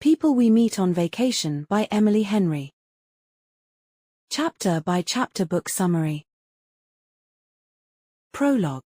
People We Meet on Vacation by Emily Henry. Chapter by chapter book summary. Prologue.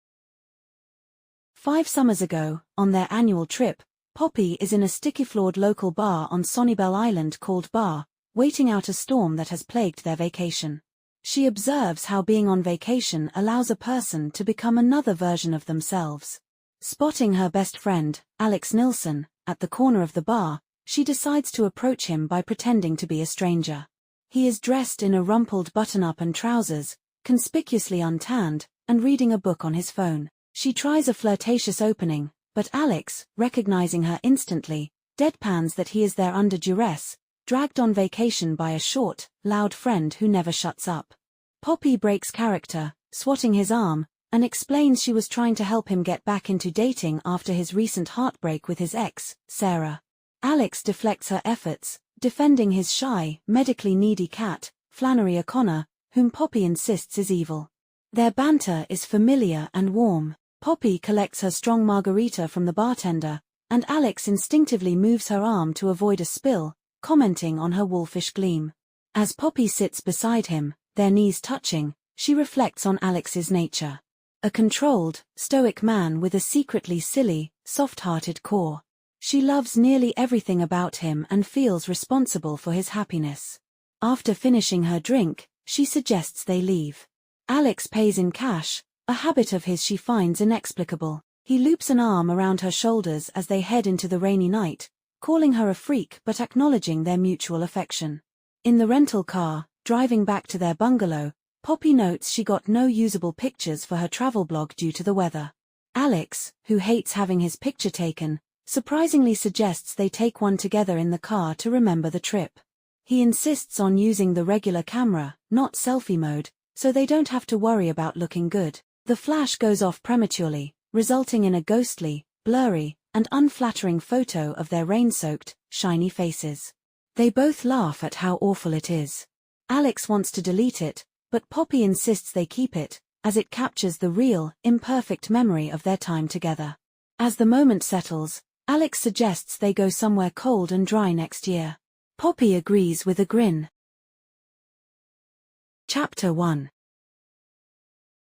5 summers ago, on their annual trip, Poppy is in a sticky-floored local bar on Sonnybell Island called Bar, waiting out a storm that has plagued their vacation. She observes how being on vacation allows a person to become another version of themselves. Spotting her best friend, Alex Nilsson, at the corner of the bar, she decides to approach him by pretending to be a stranger. He is dressed in a rumpled button-up and trousers, conspicuously untanned, and reading a book on his phone. She tries a flirtatious opening, but Alex, recognizing her instantly, deadpans that he is there under duress, dragged on vacation by a short, loud friend who never shuts up. Poppy breaks character, swatting his arm, and explains she was trying to help him get back into dating after his recent heartbreak with his ex, Sarah. Alex deflects her efforts, defending his shy, medically needy cat, Flannery O'Connor, whom Poppy insists is evil. Their banter is familiar and warm. Poppy collects her strong margarita from the bartender, and Alex instinctively moves her arm to avoid a spill, commenting on her wolfish gleam. As Poppy sits beside him, their knees touching, she reflects on Alex's nature. A controlled, stoic man with a secretly silly, soft-hearted core. She loves nearly everything about him and feels responsible for his happiness. After finishing her drink, she suggests they leave. Alex pays in cash, a habit of his she finds inexplicable. He loops an arm around her shoulders as they head into the rainy night, calling her a freak but acknowledging their mutual affection. In the rental car, driving back to their bungalow, Poppy notes she got no usable pictures for her travel blog due to the weather. Alex, who hates having his picture taken, surprisingly suggests they take one together in the car to remember the trip. He insists on using the regular camera, not selfie mode, so they don't have to worry about looking good. The flash goes off prematurely, resulting in a ghostly, blurry, and unflattering photo of their rain-soaked, shiny faces. They both laugh at how awful it is. Alex wants to delete it, but Poppy insists they keep it, as it captures the real, imperfect memory of their time together. As the moment settles, Alex suggests they go somewhere cold and dry next year. Poppy agrees with a grin. Chapter 1.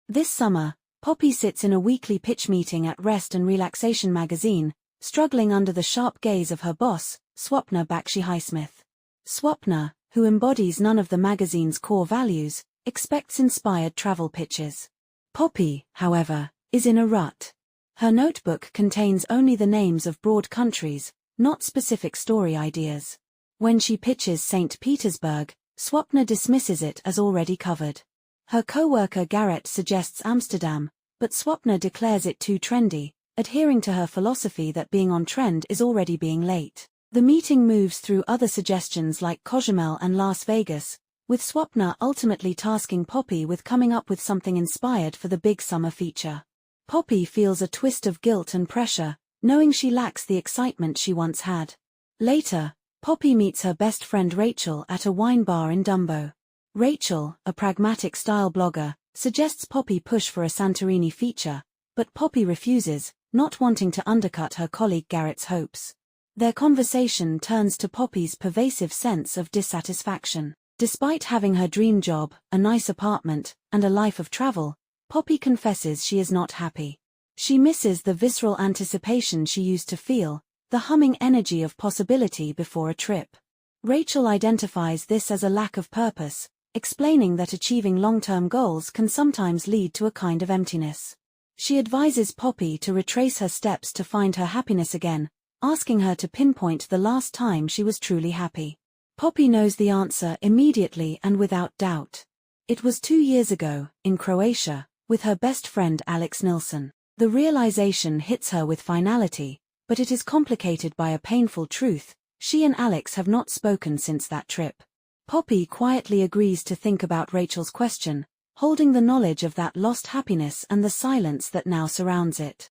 This summer, Poppy sits in a weekly pitch meeting at Rest and Relaxation magazine, struggling under the sharp gaze of her boss, Swapna Bakshi Highsmith. Swapna, who embodies none of the magazine's core values, expects inspired travel pitches. Poppy, however, is in a rut. Her notebook contains only the names of broad countries, not specific story ideas. When she pitches St. Petersburg, Swapna dismisses it as already covered. Her co-worker Garrett suggests Amsterdam, but Swapna declares it too trendy, adhering to her philosophy that being on trend is already being late. The meeting moves through other suggestions like Cozumel and Las Vegas, with Swapna ultimately tasking Poppy with coming up with something inspired for the big summer feature. Poppy feels a twist of guilt and pressure, knowing she lacks the excitement she once had. Later, Poppy meets her best friend Rachel at a wine bar in Dumbo. Rachel, a pragmatic style blogger, suggests Poppy push for a Santorini feature, but Poppy refuses, not wanting to undercut her colleague Garrett's hopes. Their conversation turns to Poppy's pervasive sense of dissatisfaction. Despite having her dream job, a nice apartment, and a life of travel, Poppy confesses she is not happy. She misses the visceral anticipation she used to feel, the humming energy of possibility before a trip. Rachel identifies this as a lack of purpose, explaining that achieving long-term goals can sometimes lead to a kind of emptiness. She advises Poppy to retrace her steps to find her happiness again, asking her to pinpoint the last time she was truly happy. Poppy knows the answer immediately and without doubt. It was 2 years ago, in Croatia, with her best friend Alex Nilsson. The realization hits her with finality, but it is complicated by a painful truth: she and Alex have not spoken since that trip. Poppy quietly agrees to think about Rachel's question, holding the knowledge of that lost happiness and the silence that now surrounds it.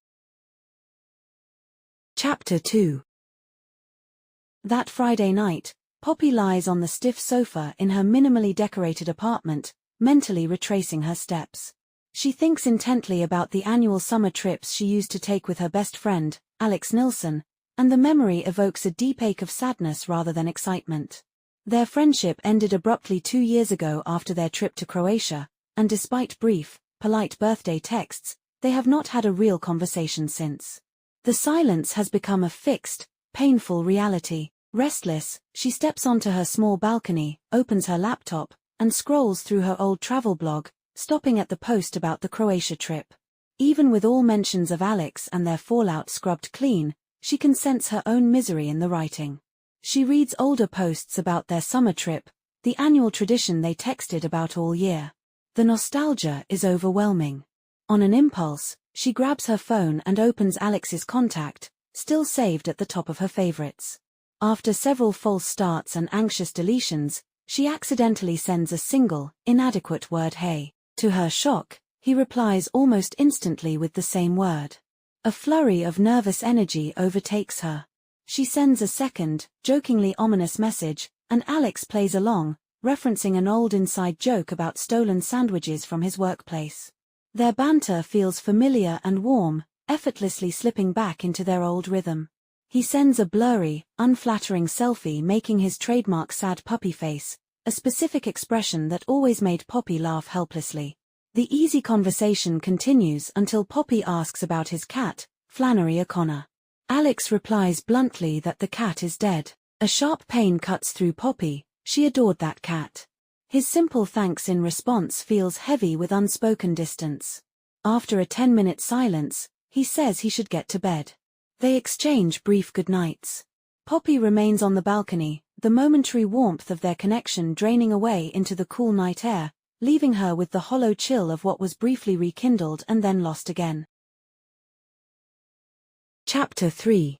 Chapter 2. That Friday night, Poppy lies on the stiff sofa in her minimally decorated apartment, mentally retracing her steps. She thinks intently about the annual summer trips she used to take with her best friend, Alex Nilsson, and the memory evokes a deep ache of sadness rather than excitement. Their friendship ended abruptly 2 years ago after their trip to Croatia, and despite brief, polite birthday texts, they have not had a real conversation since. The silence has become a fixed, painful reality. Restless, she steps onto her small balcony, opens her laptop, and scrolls through her old travel blog, stopping at the post about the Croatia trip. Even with all mentions of Alex and their fallout scrubbed clean, she can sense her own misery in the writing. She reads older posts about their summer trip, the annual tradition they texted about all year. The nostalgia is overwhelming. On an impulse, she grabs her phone and opens Alex's contact, still saved at the top of her favorites. After several false starts and anxious deletions, she accidentally sends a single, inadequate word "hey." To her shock, he replies almost instantly with the same word. A flurry of nervous energy overtakes her. She sends a second, jokingly ominous message, and Alex plays along, referencing an old inside joke about stolen sandwiches from his workplace. Their banter feels familiar and warm, effortlessly slipping back into their old rhythm. He sends a blurry, unflattering selfie making his trademark sad puppy face, a specific expression that always made Poppy laugh helplessly. The easy conversation continues until Poppy asks about his cat, Flannery O'Connor. Alex replies bluntly that the cat is dead. A sharp pain cuts through Poppy, she adored that cat. His simple thanks in response feels heavy with unspoken distance. After a 10-minute silence, he says he should get to bed. They exchange brief goodnights. Poppy remains on the balcony, the momentary warmth of their connection draining away into the cool night air, leaving her with the hollow chill of what was briefly rekindled and then lost again. Chapter 3.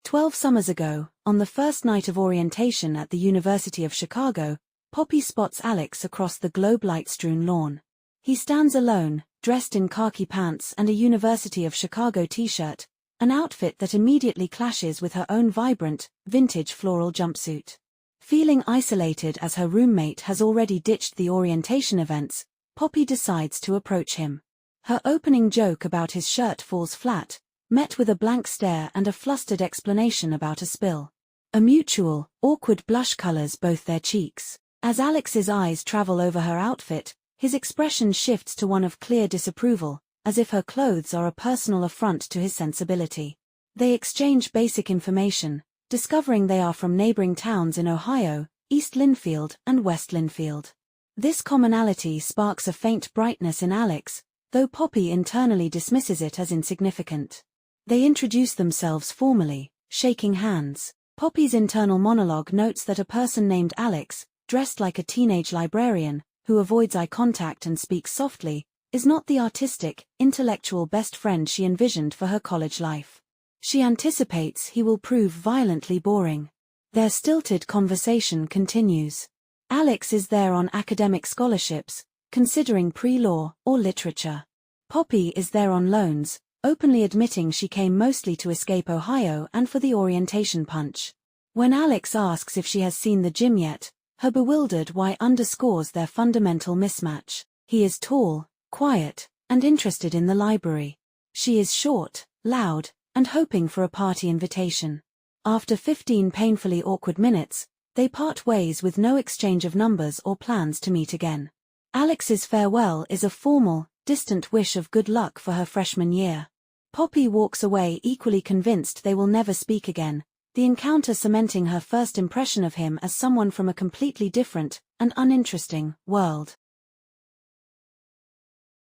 12 summers ago, on the first night of orientation at the University of Chicago, Poppy spots Alex across the globe light-strewn lawn. He stands alone, dressed in khaki pants and a University of Chicago t-shirt, an outfit that immediately clashes with her own vibrant, vintage floral jumpsuit. Feeling isolated as her roommate has already ditched the orientation events, Poppy decides to approach him. Her opening joke about his shirt falls flat, met with a blank stare and a flustered explanation about a spill. A mutual, awkward blush colors both their cheeks. As Alex's eyes travel over her outfit, his expression shifts to one of clear disapproval, as if her clothes are a personal affront to his sensibility. They exchange basic information, discovering they are from neighboring towns in Ohio, East Linfield and West Linfield. This commonality sparks a faint brightness in Alex, though Poppy internally dismisses it as insignificant. They introduce themselves formally, shaking hands. Poppy's internal monologue notes that a person named Alex, dressed like a teenage librarian, who avoids eye contact and speaks softly, is not the artistic, intellectual best friend she envisioned for her college life. She anticipates he will prove violently boring. Their stilted conversation continues. Alex is there on academic scholarships, considering pre-law or literature. Poppy is there on loans, openly admitting she came mostly to escape Ohio and for the orientation punch. When Alex asks if she has seen the gym yet, her bewildered why underscores their fundamental mismatch. He is tall, quiet, and interested in the library. She is short, loud, and hoping for a party invitation. After 15 painfully awkward minutes, they part ways with no exchange of numbers or plans to meet again. Alex's farewell is a formal, distant wish of good luck for her freshman year. Poppy walks away equally convinced they will never speak again, the encounter cementing her first impression of him as someone from a completely different, and uninteresting, world.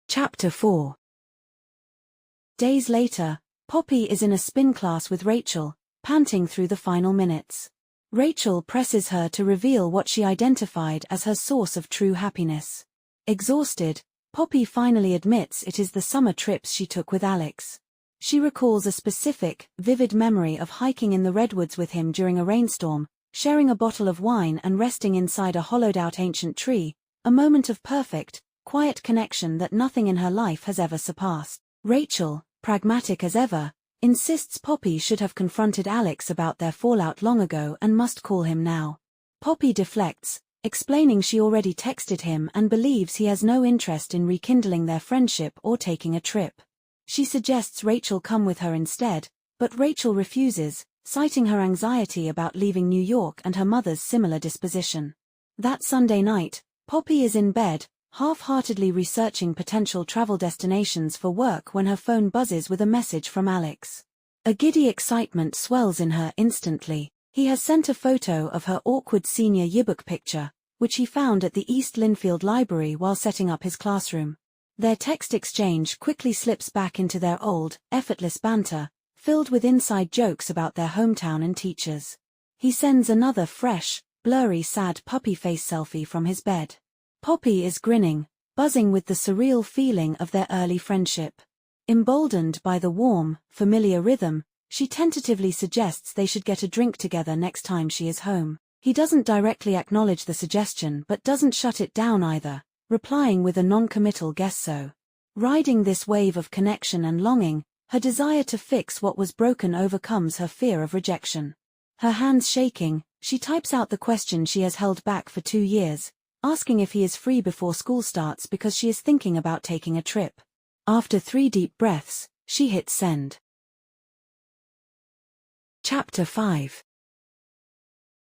Chapter 4. Days later, Poppy is in a spin class with Rachel, panting through the final minutes. Rachel presses her to reveal what she identified as her source of true happiness. Exhausted, Poppy finally admits it is the summer trips she took with Alex. She recalls a specific, vivid memory of hiking in the redwoods with him during a rainstorm, sharing a bottle of wine and resting inside a hollowed-out ancient tree, a moment of perfect, quiet connection that nothing in her life has ever surpassed. Rachel, pragmatic as ever, insists Poppy should have confronted Alex about their fallout long ago and must call him now. Poppy deflects, explaining she already texted him and believes he has no interest in rekindling their friendship or taking a trip. She suggests Rachel come with her instead, But Rachel refuses, citing her anxiety about leaving New York and her mother's similar disposition. That Sunday night, Poppy is in bed, half-heartedly researching potential travel destinations for work when her phone buzzes with a message from Alex. A giddy excitement swells in her instantly. He has sent a photo of her awkward senior yearbook picture, which he found at the East Linfield Library while setting up his classroom. Their text exchange quickly slips back into their old, effortless banter, filled with inside jokes about their hometown and teachers. He sends another fresh, blurry sad puppy face selfie from his bed. Poppy is grinning, buzzing with the surreal feeling of their early friendship. Emboldened by the warm, familiar rhythm, she tentatively suggests they should get a drink together next time she is home. He doesn't directly acknowledge the suggestion but doesn't shut it down either, replying with a non-committal guess so. Riding this wave of connection and longing, her desire to fix what was broken overcomes her fear of rejection. Her hands shaking, she types out the question she has held back for 2 years, asking if he is free before school starts because she is thinking about taking a trip. After 3 deep breaths, she hits send. Chapter 5.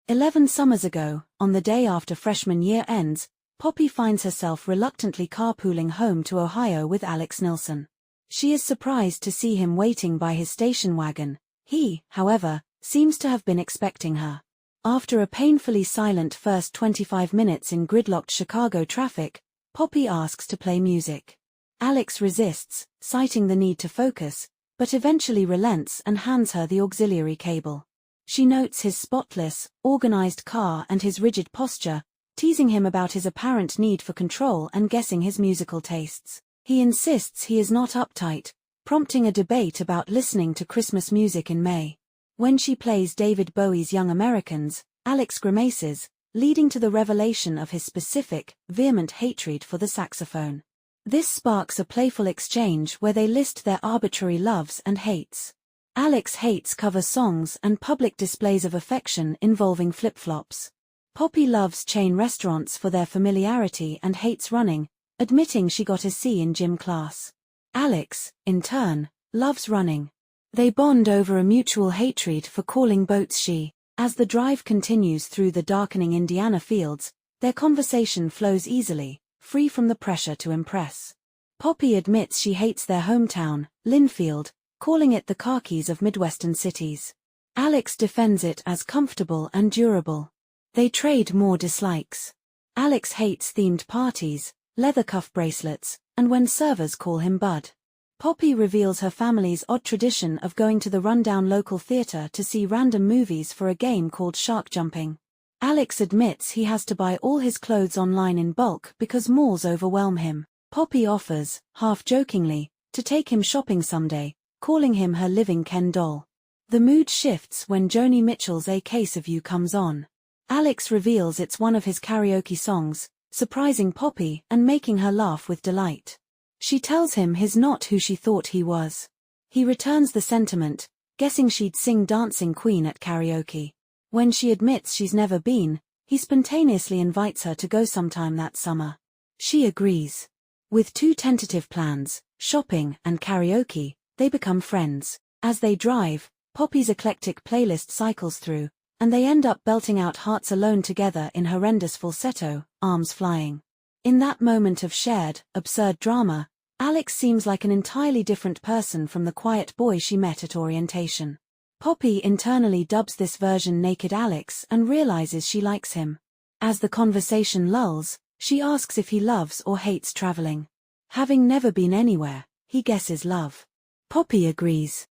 11 summers ago, on the day after freshman year ends, Poppy finds herself reluctantly carpooling home to Ohio with Alex Nilsson. She is surprised to see him waiting by his station wagon. He, however, seems to have been expecting her. After a painfully silent first 25 minutes in gridlocked Chicago traffic, Poppy asks to play music. Alex resists, citing the need to focus, but eventually relents and hands her the auxiliary cable. She notes his spotless, organized car and his rigid posture, teasing him about his apparent need for control and guessing his musical tastes. He insists he is not uptight, prompting a debate about listening to Christmas music in May. When she plays David Bowie's Young Americans, Alex grimaces, leading to the revelation of his specific, vehement hatred for the saxophone. This sparks a playful exchange where they list their arbitrary loves and hates. Alex hates cover songs and public displays of affection involving flip-flops. Poppy loves chain restaurants for their familiarity and hates running, admitting she got a C in gym class. Alex, in turn, loves running. They bond over a mutual hatred for calling boats she. As the drive continues through the darkening Indiana fields, their conversation flows easily, free from the pressure to impress. Poppy admits she hates their hometown, Linfield, calling it the khakis of Midwestern cities. Alex defends it as comfortable and durable. They trade more dislikes. Alex hates themed parties, leather cuff bracelets, and when servers call him Bud. Poppy reveals her family's odd tradition of going to the rundown local theater to see random movies for a game called shark jumping. Alex admits he has to buy all his clothes online in bulk because malls overwhelm him. Poppy offers, half-jokingly, to take him shopping someday, calling him her living Ken doll. The mood shifts when Joni Mitchell's A Case of You comes on. Alex reveals it's one of his karaoke songs, surprising Poppy and making her laugh with delight. She tells him he's not who she thought he was. He returns the sentiment, guessing she'd sing Dancing Queen at karaoke. When she admits she's never been, he spontaneously invites her to go sometime that summer. She agrees. With 2 tentative plans, shopping and karaoke, they become friends. As they drive, Poppy's eclectic playlist cycles through, and they end up belting out Hearts Alone together in horrendous falsetto, arms flying. In that moment of shared, absurd drama, Alex seems like an entirely different person from the quiet boy she met at orientation. Poppy internally dubs this version Naked Alex and realizes she likes him. As the conversation lulls, she asks if he loves or hates traveling. Having never been anywhere, he guesses love. Poppy agrees.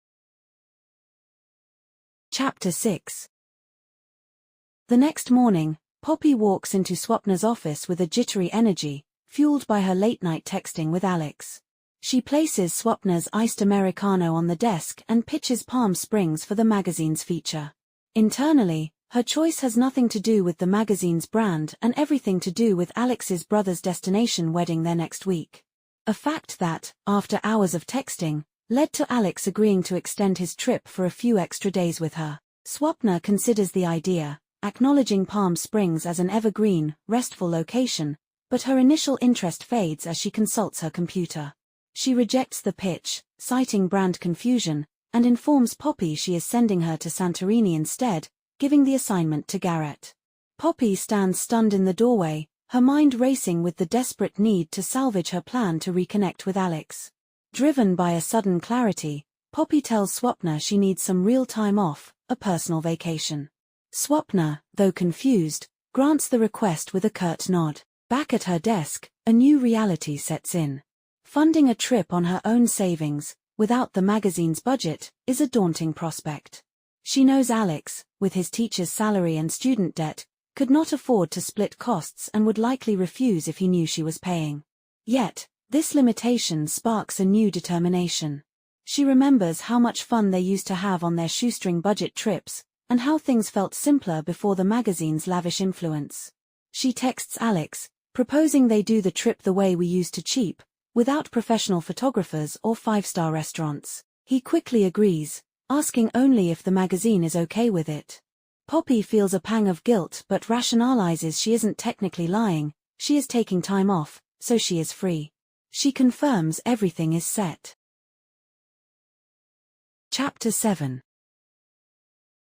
Chapter 6. The next morning, Poppy walks into Swapna's office with a jittery energy, fueled by her late-night texting with Alex. She places Swapna's iced Americano on the desk and pitches Palm Springs for the magazine's feature. Internally, her choice has nothing to do with the magazine's brand and everything to do with Alex's brother's destination wedding their next week. A fact that, after hours of texting, led to Alex agreeing to extend his trip for a few extra days with her. Swapna considers the idea, acknowledging Palm Springs as an evergreen, restful location, but her initial interest fades as she consults her computer. She rejects the pitch, citing brand confusion, and informs Poppy she is sending her to Santorini instead, giving the assignment to Garrett. Poppy stands stunned in the doorway, her mind racing with the desperate need to salvage her plan to reconnect with Alex. Driven by a sudden clarity, Poppy tells Swapna she needs some real time off, a personal vacation. Swapna, though confused, grants the request with a curt nod. Back at her desk, a new reality sets in. Funding a trip on her own savings, without the magazine's budget, is a daunting prospect. She knows Alex, with his teacher's salary and student debt, could not afford to split costs and would likely refuse if he knew she was paying. Yet, this limitation sparks a new determination. She remembers how much fun they used to have on their shoestring budget trips, and how things felt simpler before the magazine's lavish influence. She texts Alex, proposing they do the trip the way we used to cheap, without professional photographers or five-star restaurants. He quickly agrees, asking only if the magazine is okay with it. Poppy feels a pang of guilt but rationalizes she isn't technically lying, she is taking time off, so she is free. She confirms everything is set. Chapter 7.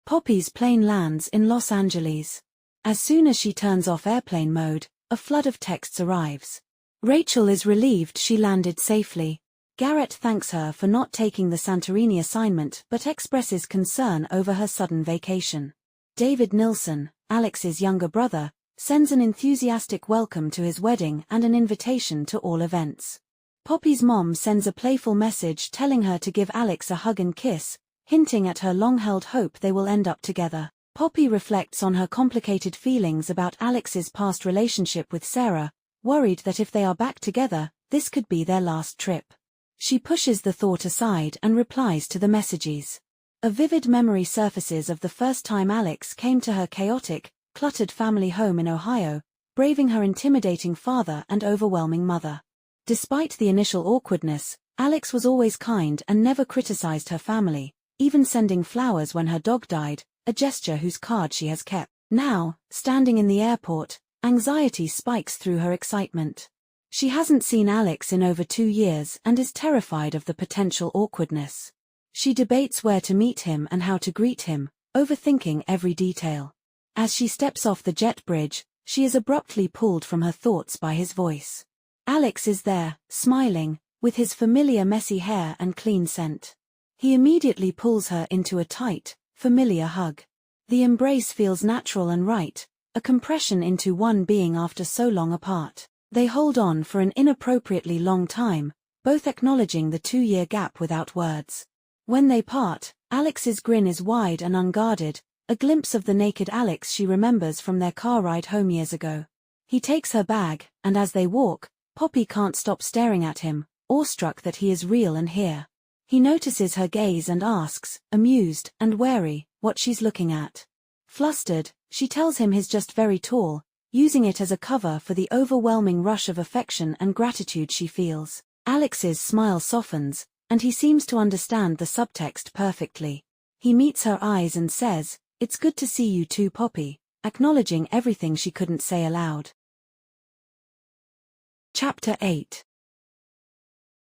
Poppy's plane lands in Los Angeles. As soon as she turns off airplane mode, a flood of texts arrives. Rachel is relieved she landed safely. Garrett thanks her for not taking the Santorini assignment but expresses concern over her sudden vacation. David Nilsson, Alex's younger brother, sends an enthusiastic welcome to his wedding and an invitation to all events. Poppy's mom sends a playful message telling her to give Alex a hug and kiss, hinting at her long-held hope they will end up together. Poppy reflects on her complicated feelings about Alex's past relationship with Sarah, worried that if they are back together, this could be their last trip. She pushes the thought aside and replies to the messages. A vivid memory surfaces of the first time Alex came to her chaotic, cluttered family home in Ohio, braving her intimidating father and overwhelming mother. Despite the initial awkwardness, Alex was always kind and never criticized her family, even sending flowers when her dog died, a gesture whose card she has kept. Now, standing in the airport, anxiety spikes through her excitement. She hasn't seen Alex in over 2 years and is terrified of the potential awkwardness. She debates where to meet him and how to greet him, overthinking every detail. As she steps off the jet bridge, she is abruptly pulled from her thoughts by his voice. Alex is there, smiling, with his familiar messy hair and clean scent. He immediately pulls her into a tight, familiar hug. The embrace feels natural and right, a compression into one being after so long apart. They hold on for an inappropriately long time, both acknowledging the 2-year gap without words. When they part, Alex's grin is wide and unguarded, a glimpse of the naked Alex she remembers from their car ride home years ago. He takes her bag, and as they walk, Poppy can't stop staring at him, awestruck that he is real and here. He notices her gaze and asks, amused and wary, what she's looking at. Flustered, she tells him he's just very tall, using it as a cover for the overwhelming rush of affection and gratitude she feels. Alex's smile softens, and he seems to understand the subtext perfectly. He meets her eyes and says, "It's good to see you too, Poppy," acknowledging everything she couldn't say aloud. Chapter 8.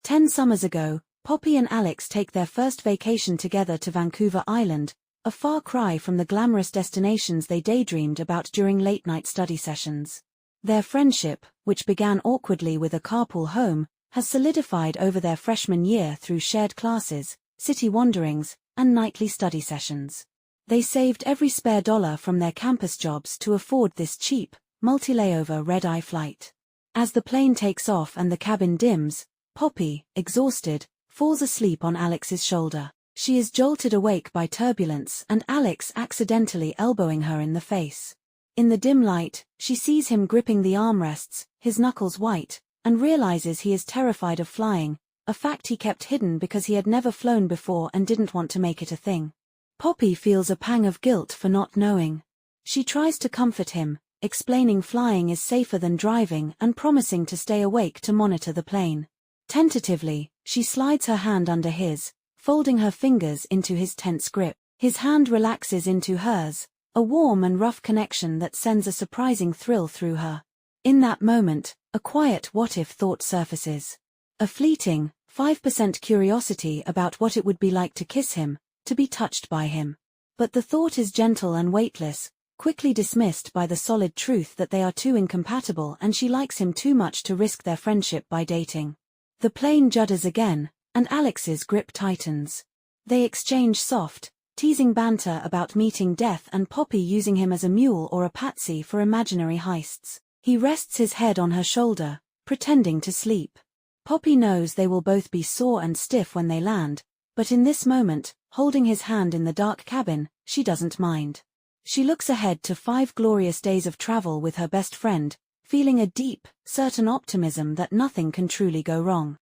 10 summers ago, Poppy and Alex take their first vacation together to Vancouver Island, a far cry from the glamorous destinations they daydreamed about during late-night study sessions. Their friendship, which began awkwardly with a carpool home, has solidified over their freshman year through shared classes, city wanderings, and nightly study sessions. They saved every spare dollar from their campus jobs to afford this cheap, multi-layover red-eye flight. As the plane takes off and the cabin dims, Poppy, exhausted, falls asleep on Alex's shoulder. She is jolted awake by turbulence and Alex accidentally elbowing her in the face. In the dim light, she sees him gripping the armrests, his knuckles white, and realizes he is terrified of flying, a fact he kept hidden because he had never flown before and didn't want to make it a thing. Poppy feels a pang of guilt for not knowing. She tries to comfort him, explaining flying is safer than driving and promising to stay awake to monitor the plane. Tentatively, she slides her hand under his, folding her fingers into his tense grip. His hand relaxes into hers, a warm and rough connection that sends a surprising thrill through her. In that moment, a quiet what-if thought surfaces. A fleeting, 5% curiosity about what it would be like to kiss him, to be touched by him. But the thought is gentle and weightless, quickly dismissed by the solid truth that they are too incompatible and she likes him too much to risk their friendship by dating. The plane judders again, and Alex's grip tightens. They exchange soft, teasing banter about meeting death and Poppy using him as a mule or a patsy for imaginary heists. He rests his head on her shoulder, pretending to sleep. Poppy knows they will both be sore and stiff when they land, but in this moment, holding his hand in the dark cabin, she doesn't mind. She looks ahead to 5 glorious days of travel with her best friend, feeling a deep, certain optimism that nothing can truly go wrong.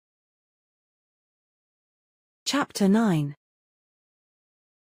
Chapter 9.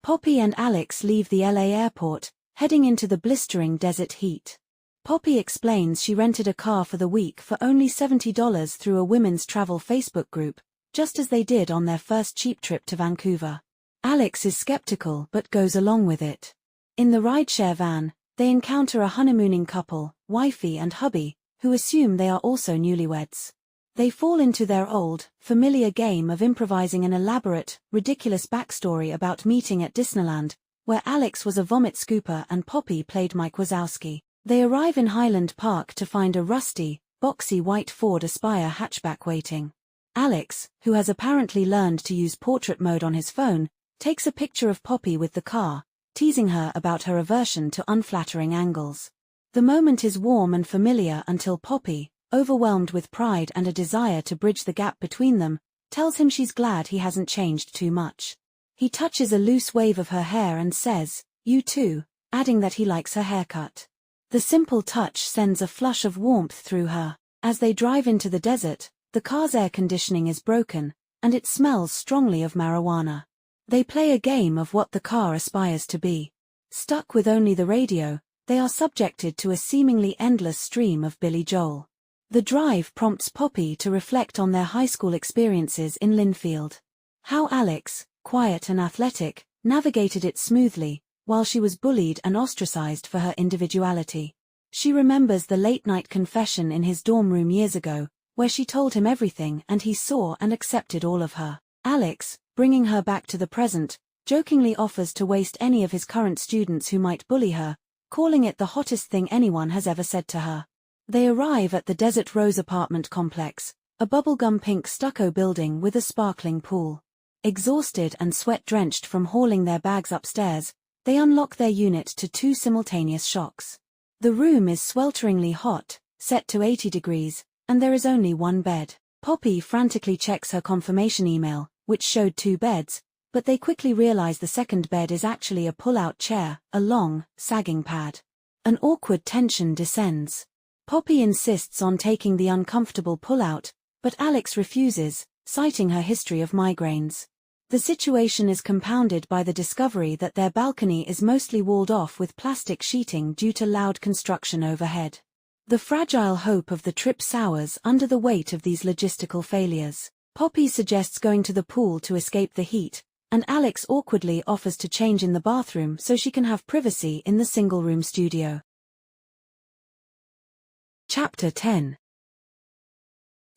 Poppy and Alex leave the LA airport, heading into the blistering desert heat. Poppy explains she rented a car for the week for only $70 through a women's travel Facebook group, just as they did on their first cheap trip to Vancouver. Alex is skeptical but goes along with it. In the rideshare van, they encounter a honeymooning couple, wifey and hubby, who assume they are also newlyweds. They fall into their old, familiar game of improvising an elaborate, ridiculous backstory about meeting at Disneyland, where Alex was a vomit scooper and Poppy played Mike Wazowski. They arrive in Highland Park to find a rusty, boxy white Ford Aspire hatchback waiting. Alex, who has apparently learned to use portrait mode on his phone, takes a picture of Poppy with the car, teasing her about her aversion to unflattering angles. The moment is warm and familiar until Poppy, overwhelmed with pride and a desire to bridge the gap between them, tells him she's glad he hasn't changed too much. He touches a loose wave of her hair and says, "You too," adding that he likes her haircut. The simple touch sends a flush of warmth through her. As they drive into the desert, the car's air conditioning is broken, and it smells strongly of marijuana. They play a game of what the car aspires to be. Stuck with only the radio, they are subjected to a seemingly endless stream of Billy Joel. The drive prompts Poppy to reflect on their high school experiences in Linfield. How Alex, quiet and athletic, navigated it smoothly, while she was bullied and ostracized for her individuality. She remembers the late-night confession in his dorm room years ago, where she told him everything and he saw and accepted all of her. Alex, bringing her back to the present, jokingly offers to waste any of his current students who might bully her, calling it the hottest thing anyone has ever said to her. They arrive at the Desert Rose apartment complex, a bubblegum pink stucco building with a sparkling pool. Exhausted and sweat-drenched from hauling their bags upstairs, they unlock their unit to 2 simultaneous shocks. The room is swelteringly hot, set to 80 degrees, and there is only 1 bed. Poppy frantically checks her confirmation email, which showed 2 beds, but they quickly realize the second bed is actually a pull-out chair, a long, sagging pad. An awkward tension descends. Poppy insists on taking the uncomfortable pull-out, but Alex refuses, citing her history of migraines. The situation is compounded by the discovery that their balcony is mostly walled off with plastic sheeting due to loud construction overhead. The fragile hope of the trip sours under the weight of these logistical failures. Poppy suggests going to the pool to escape the heat, and Alex awkwardly offers to change in the bathroom so she can have privacy in the single-room studio. Chapter 10.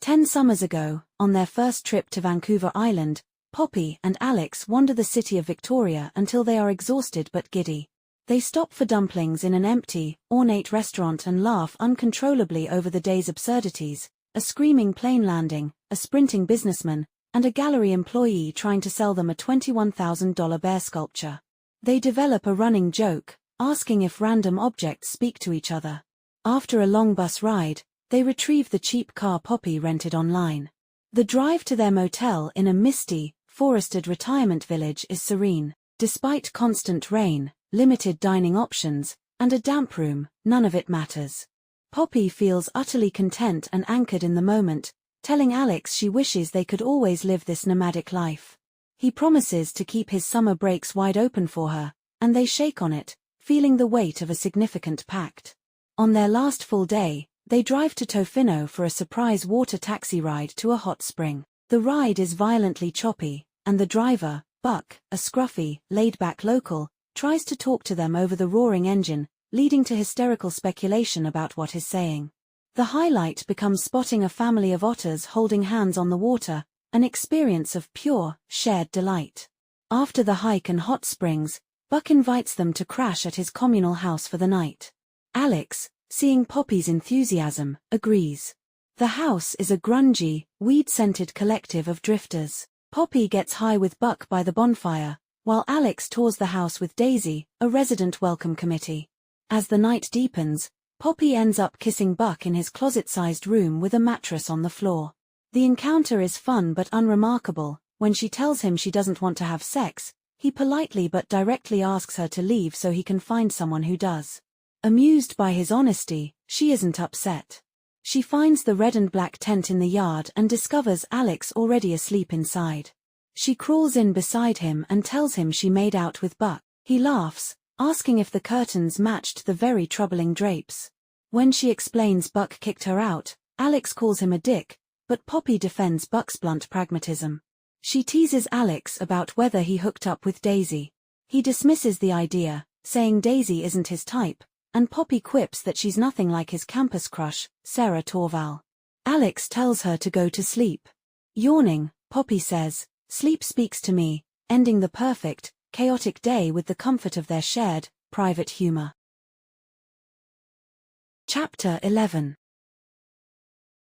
10 summers ago, on their first trip to Vancouver Island, Poppy and Alex wander the city of Victoria until they are exhausted but giddy. They stop for dumplings in an empty, ornate restaurant and laugh uncontrollably over the day's absurdities, a screaming plane landing, a sprinting businessman, and a gallery employee trying to sell them a $21,000 bear sculpture. They develop a running joke, asking if random objects speak to each other. After a long bus ride, they retrieve the cheap car Poppy rented online. The drive to their motel in a misty, forested retirement village is serene. Despite constant rain, limited dining options, and a damp room, none of it matters. Poppy feels utterly content and anchored in the moment, telling Alex she wishes they could always live this nomadic life. He promises to keep his summer breaks wide open for her, and they shake on it, feeling the weight of a significant pact. On their last full day, they drive to Tofino for a surprise water taxi ride to a hot spring. The ride is violently choppy, and the driver, Buck, a scruffy, laid-back local, tries to talk to them over the roaring engine, leading to hysterical speculation about what he's saying. The highlight becomes spotting a family of otters holding hands on the water, an experience of pure, shared delight. After the hike and hot springs, Buck invites them to crash at his communal house for the night. Alex, seeing Poppy's enthusiasm, agrees. The house is a grungy, weed-scented collective of drifters. Poppy gets high with Buck by the bonfire, while Alex tours the house with Daisy, a resident welcome committee. As the night deepens, Poppy ends up kissing Buck in his closet-sized room with a mattress on the floor. The encounter is fun but unremarkable. When she tells him she doesn't want to have sex, he politely but directly asks her to leave so he can find someone who does. Amused by his honesty, she isn't upset. She finds the red and black tent in the yard and discovers Alex already asleep inside. She crawls in beside him and tells him she made out with Buck. He laughs, asking if the curtains matched the very troubling drapes. When she explains Buck kicked her out, Alex calls him a dick, but Poppy defends Buck's blunt pragmatism. She teases Alex about whether he hooked up with Daisy. He dismisses the idea, saying Daisy isn't his type, and Poppy quips that she's nothing like his campus crush, Sarah Torval. Alex tells her to go to sleep. Yawning, Poppy says, "Sleep speaks to me," ending the perfect, chaotic day with the comfort of their shared, private humor. Chapter 11.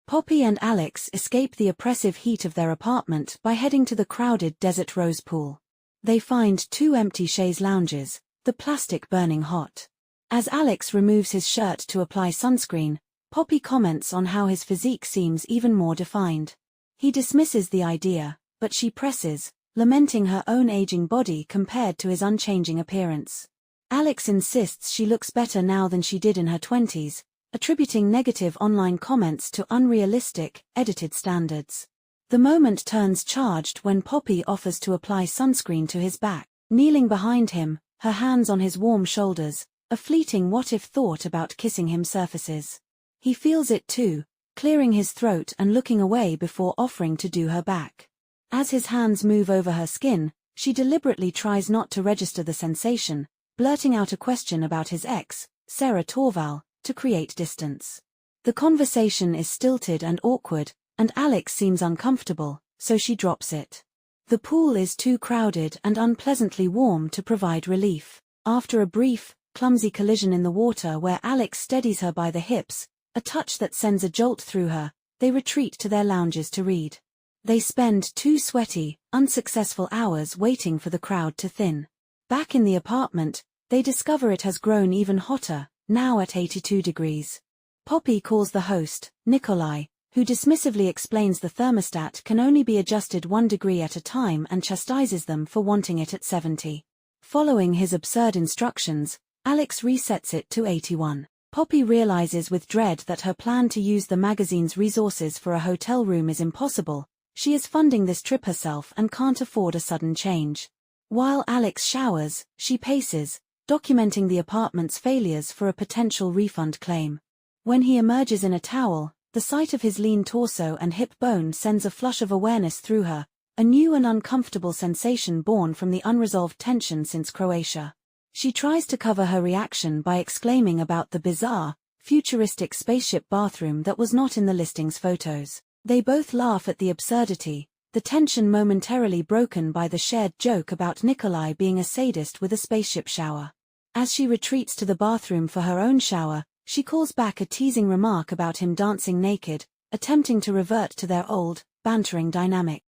Poppy and Alex escape the oppressive heat of their apartment by heading to the crowded Desert Rose pool. They find two empty chaise lounges, the plastic burning hot. As Alex removes his shirt to apply sunscreen, Poppy comments on how his physique seems even more defined. He dismisses the idea, but she presses, lamenting her own aging body compared to his unchanging appearance. Alex insists she looks better now than she did in her 20s, attributing negative online comments to unrealistic, edited standards. The moment turns charged when Poppy offers to apply sunscreen to his back. Kneeling behind him, her hands on his warm shoulders, a fleeting what-if thought about kissing him surfaces. He feels it too, clearing his throat and looking away before offering to do her back. As his hands move over her skin, she deliberately tries not to register the sensation, blurting out a question about his ex, Sarah Torval, to create distance. The conversation is stilted and awkward, and Alex seems uncomfortable, so she drops it. The pool is too crowded and unpleasantly warm to provide relief. After a brief, clumsy collision in the water where Alex steadies her by the hips, a touch that sends a jolt through her, they retreat to their lounges to read. They spend 2 sweaty, unsuccessful hours waiting for the crowd to thin. Back in the apartment, they discover it has grown even hotter, now at 82 degrees. Poppy calls the host, Nikolai, who dismissively explains the thermostat can only be adjusted 1 degree at a time and chastises them for wanting it at 70. Following his absurd instructions, Alex resets it to 81. Poppy realizes with dread that her plan to use the magazine's resources for a hotel room is impossible. She is funding this trip herself and can't afford a sudden change. While Alex showers, she paces, documenting the apartment's failures for a potential refund claim. When he emerges in a towel, the sight of his lean torso and hip bone sends a flush of awareness through her, a new and uncomfortable sensation born from the unresolved tension since Croatia. She tries to cover her reaction by exclaiming about the bizarre, futuristic spaceship bathroom that was not in the listing's photos. They both laugh at the absurdity, the tension momentarily broken by the shared joke about Nikolai being a sadist with a spaceship shower. As she retreats to the bathroom for her own shower, she calls back a teasing remark about him dancing naked, attempting to revert to their old, bantering dynamic.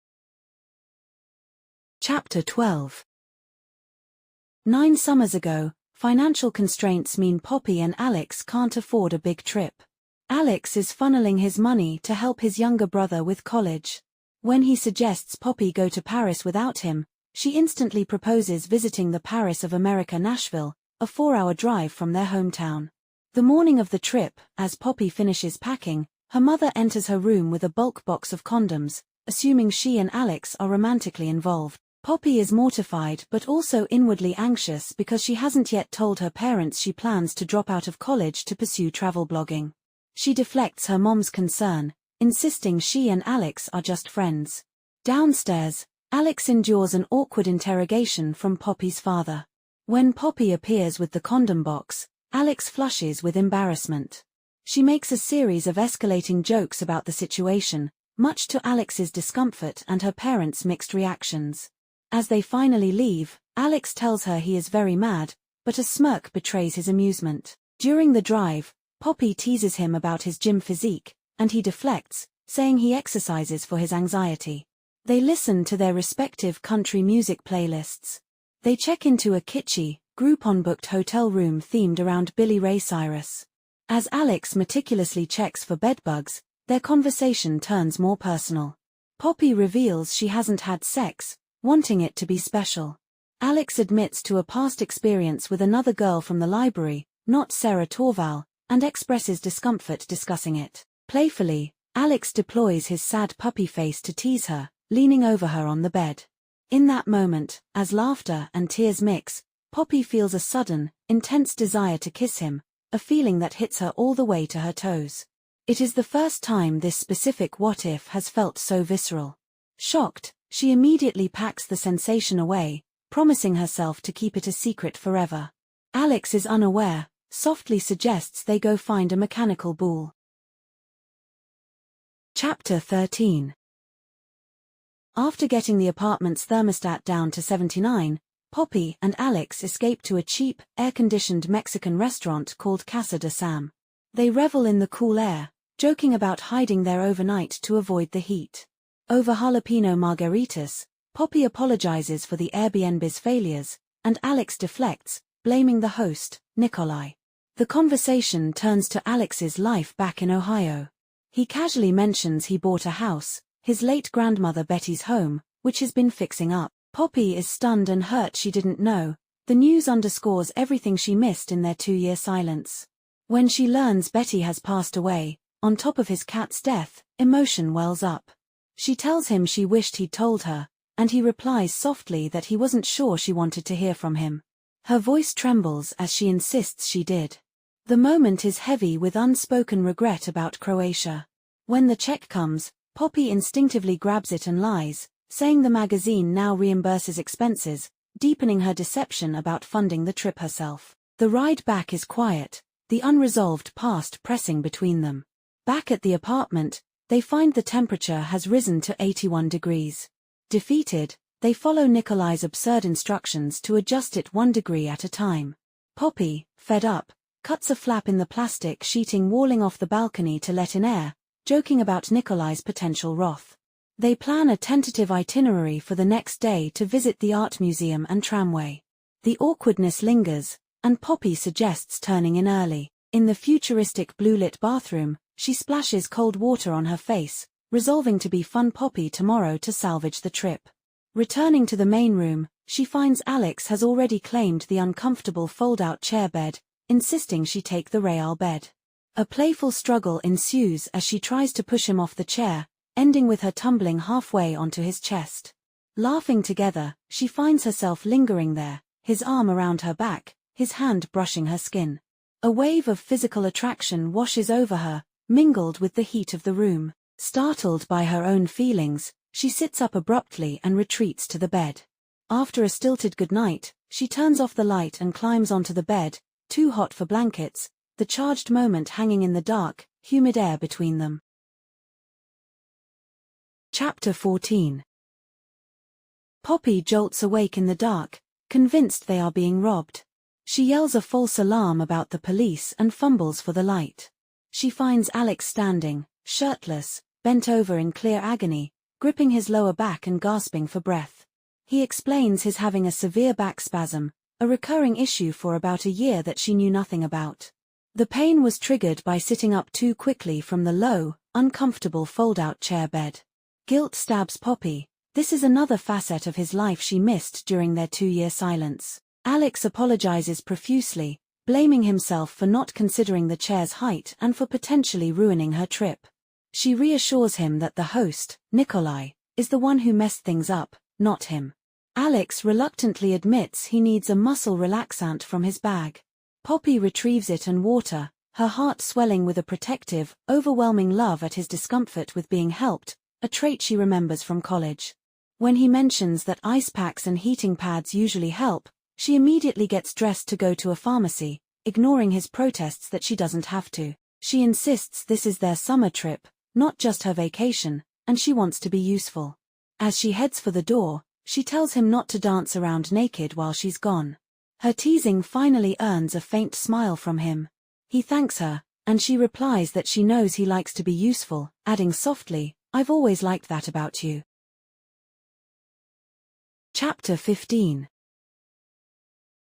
Chapter 12. 9 summers ago, financial constraints mean Poppy and Alex can't afford a big trip. Alex is funneling his money to help his younger brother with college. When he suggests Poppy go to Paris without him, she instantly proposes visiting the Paris of America, Nashville, a 4-hour drive from their hometown. The morning of the trip, as Poppy finishes packing, her mother enters her room with a bulk box of condoms, assuming she and Alex are romantically involved. Poppy is mortified but also inwardly anxious because she hasn't yet told her parents she plans to drop out of college to pursue travel blogging. She deflects her mom's concern, insisting she and Alex are just friends. Downstairs, Alex endures an awkward interrogation from Poppy's father. When Poppy appears with the condom box, Alex flushes with embarrassment. She makes a series of escalating jokes about the situation, much to Alex's discomfort and her parents' mixed reactions. As they finally leave, Alex tells her he is very mad, but a smirk betrays his amusement. During the drive, Poppy teases him about his gym physique, and he deflects, saying he exercises for his anxiety. They listen to their respective country music playlists. They check into a kitschy, Groupon-booked hotel room themed around Billy Ray Cyrus. As Alex meticulously checks for bedbugs, their conversation turns more personal. Poppy reveals she hasn't had sex, wanting it to be special. Alex admits to a past experience with another girl from the library, not Sarah Torval, and expresses discomfort discussing it. Playfully, Alex deploys his sad puppy face to tease her, leaning over her on the bed. In that moment, as laughter and tears mix, Poppy feels a sudden, intense desire to kiss him, a feeling that hits her all the way to her toes. It is the first time this specific what-if has felt so visceral. Shocked, she immediately packs the sensation away, promising herself to keep it a secret forever. Alex is unaware, softly suggests they go find a mechanical bull. Chapter 13. After getting the apartment's thermostat down to 79, Poppy and Alex escape to a cheap, air-conditioned Mexican restaurant called Casa de Sam. They revel in the cool air, joking about hiding there overnight to avoid the heat. Over jalapeno margaritas, Poppy apologizes for the Airbnb's failures, and Alex deflects, blaming the host, Nikolai. The conversation turns to Alex's life back in Ohio. He casually mentions he bought a house, his late grandmother Betty's home, which has been fixing up. Poppy is stunned and hurt she didn't know. The news underscores everything she missed in their 2-year silence. When she learns Betty has passed away, on top of his cat's death, emotion wells up. She tells him she wished he'd told her, and he replies softly that he wasn't sure she wanted to hear from him. Her voice trembles as she insists she did. The moment is heavy with unspoken regret about Croatia. When the check comes, Poppy instinctively grabs it and lies, saying the magazine now reimburses expenses, deepening her deception about funding the trip herself. The ride back is quiet, the unresolved past pressing between them. Back at the apartment, they find the temperature has risen to 81 degrees. Defeated, they follow Nikolai's absurd instructions to adjust it 1 degree at a time. Poppy, fed up, cuts a flap in the plastic sheeting walling off the balcony to let in air, joking about Nikolai's potential wrath. They plan a tentative itinerary for the next day to visit the art museum and tramway. The awkwardness lingers, and Poppy suggests turning in early. In the futuristic blue-lit bathroom, she splashes cold water on her face, resolving to be fun Poppy tomorrow to salvage the trip. Returning to the main room, she finds Alex has already claimed the uncomfortable fold-out chair bed, insisting she take the Real bed. A playful struggle ensues as she tries to push him off the chair, ending with her tumbling halfway onto his chest. Laughing together, she finds herself lingering there, his arm around her back, his hand brushing her skin. A wave of physical attraction washes over her, mingled with the heat of the room. Startled by her own feelings, she sits up abruptly and retreats to the bed. After a stilted goodnight, she turns off the light and climbs onto the bed, too hot for blankets, the charged moment hanging in the dark, humid air between them. Chapter 14. Poppy jolts awake in the dark, convinced they are being robbed. She yells a false alarm about the police and fumbles for the light. She finds Alex standing, shirtless, bent over in clear agony, gripping his lower back and gasping for breath. He explains his having a severe back spasm, a recurring issue for about a year that she knew nothing about. The pain was triggered by sitting up too quickly from the low, uncomfortable fold-out chair bed. Guilt stabs Poppy. This is another facet of his life she missed during their 2-year silence. Alex apologizes profusely, blaming himself for not considering the chair's height and for potentially ruining her trip. She reassures him that the host, Nikolai, is the one who messed things up, not him. Alex reluctantly admits he needs a muscle relaxant from his bag. Poppy retrieves it and water, her heart swelling with a protective, overwhelming love at his discomfort with being helped, a trait she remembers from college. When he mentions that ice packs and heating pads usually help, she immediately gets dressed to go to a pharmacy, ignoring his protests that she doesn't have to. She insists this is their summer trip, not just her vacation, and she wants to be useful. As she heads for the door, she tells him not to dance around naked while she's gone. Her teasing finally earns a faint smile from him. He thanks her, and she replies that she knows he likes to be useful, adding softly, "I've always liked that about you." Chapter 15.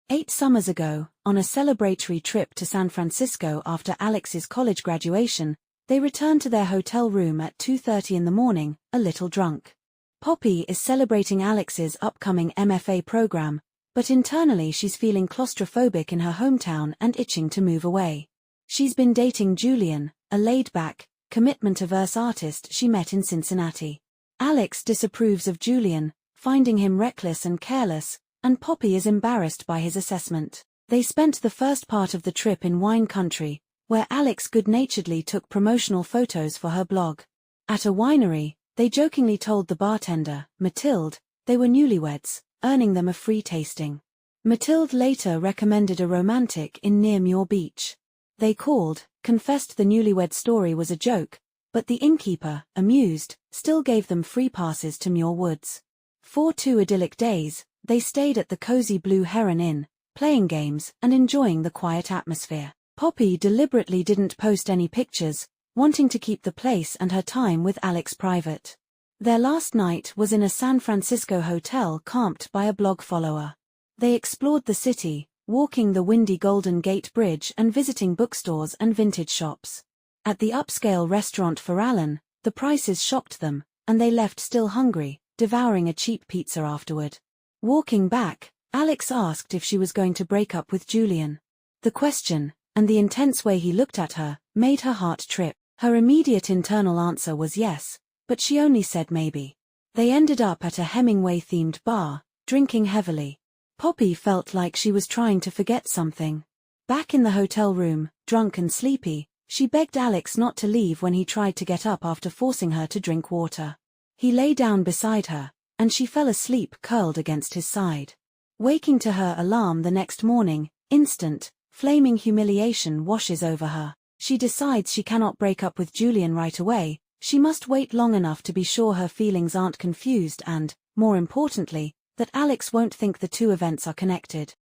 8 summers ago, on a celebratory trip to San Francisco after Alex's college graduation, they returned to their hotel room at 2:30 in the morning, a little drunk. Poppy is celebrating Alex's upcoming MFA program, but internally she's feeling claustrophobic in her hometown and itching to move away. She's been dating Julian, a laid-back, commitment-averse artist she met in Cincinnati. Alex disapproves of Julian, finding him reckless and careless, and Poppy is embarrassed by his assessment. They spent the first part of the trip in wine country, where Alex good-naturedly took promotional photos for her blog. At a winery, they jokingly told the bartender, Mathilde, they were newlyweds, earning them a free tasting. Mathilde later recommended a romantic inn near Muir Beach. They called, confessed the newlywed story was a joke, but the innkeeper, amused, still gave them free passes to Muir Woods. For 2 idyllic days, they stayed at the cozy Blue Heron Inn, playing games and enjoying the quiet atmosphere. Poppy deliberately didn't post any pictures, wanting to keep the place and her time with Alex private. Their last night was in a San Francisco hotel camped by a blog follower. They explored the city, walking the windy Golden Gate Bridge and visiting bookstores and vintage shops. At the upscale restaurant for Allen, the prices shocked them, and they left still hungry, devouring a cheap pizza afterward. Walking back, Alex asked if she was going to break up with Julian. The question, and the intense way he looked at her, made her heart trip. Her immediate internal answer was yes, but she only said maybe. They ended up at a Hemingway-themed bar, drinking heavily. Poppy felt like she was trying to forget something. Back in the hotel room, drunk and sleepy, she begged Alex not to leave when he tried to get up after forcing her to drink water. He lay down beside her, and she fell asleep curled against his side. Waking to her alarm the next morning, instant, flaming humiliation washes over her. She decides she cannot break up with Julian right away, she must wait long enough to be sure her feelings aren't confused and, more importantly, that Alex won't think the two events are connected.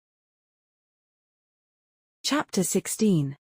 Chapter 16.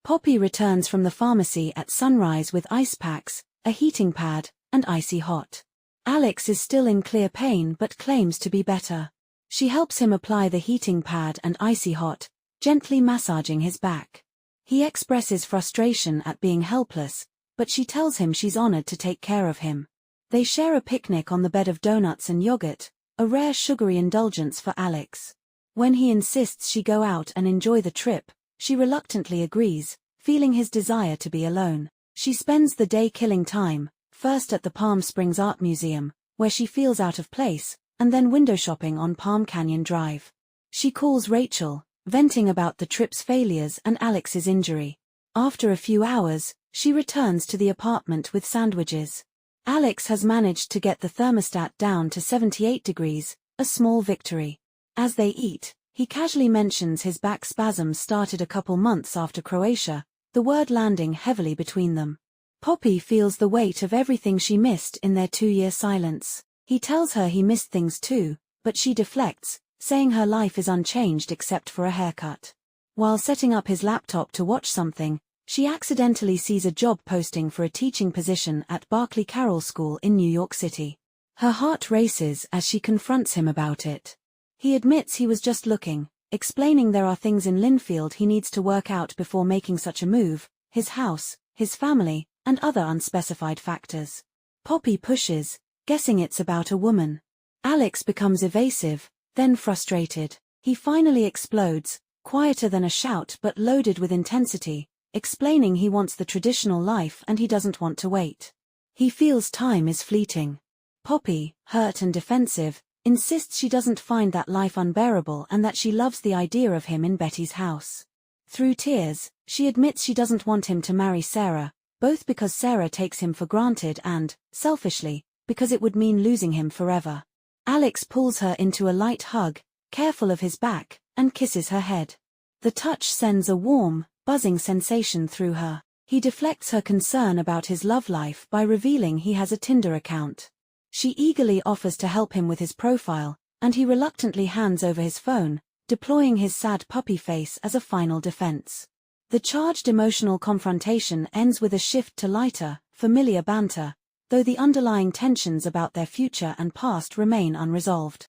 Poppy returns from the pharmacy at sunrise with ice packs, a heating pad, and icy hot. Alex is still in clear pain but claims to be better. She helps him apply the heating pad and icy hot, gently massaging his back. He expresses frustration at being helpless, but she tells him she's honored to take care of him. They share a picnic on the bed of donuts and yogurt, a rare sugary indulgence for Alex. When he insists she go out and enjoy the trip, she reluctantly agrees, feeling his desire to be alone. She spends the day killing time, first at the Palm Springs Art Museum, where she feels out of place, and then window shopping on Palm Canyon Drive. She calls Rachel, venting about the trip's failures and Alex's injury. After a few hours, she returns to the apartment with sandwiches. Alex has managed to get the thermostat down to 78 degrees, a small victory. As they eat, he casually mentions his back spasms started a couple months after Croatia, the word landing heavily between them. Poppy feels the weight of everything she missed in their 2-year silence. He tells her he missed things too, but she deflects, saying her life is unchanged except for a haircut. While setting up his laptop to watch something, she accidentally sees a job posting for a teaching position at Barclay Carroll School in New York City. Her heart races as she confronts him about it. He admits he was just looking, explaining there are things in Linfield he needs to work out before making such a move, his house, his family, and other unspecified factors. Poppy pushes, guessing it's about a woman. Alex becomes evasive, then frustrated. He finally explodes, quieter than a shout but loaded with intensity, explaining he wants the traditional life and he doesn't want to wait. He feels time is fleeting. Poppy, hurt and defensive, insists she doesn't find that life unbearable and that she loves the idea of him in Betty's house. Through tears, she admits she doesn't want him to marry Sarah, both because Sarah takes him for granted and, selfishly, because it would mean losing him forever. Alex pulls her into a light hug, careful of his back, and kisses her head. The touch sends a warm, buzzing sensation through her. He deflects her concern about his love life by revealing he has a Tinder account. She eagerly offers to help him with his profile, and he reluctantly hands over his phone, deploying his sad puppy face as a final defense. The charged emotional confrontation ends with a shift to lighter, familiar banter, though the underlying tensions about their future and past remain unresolved.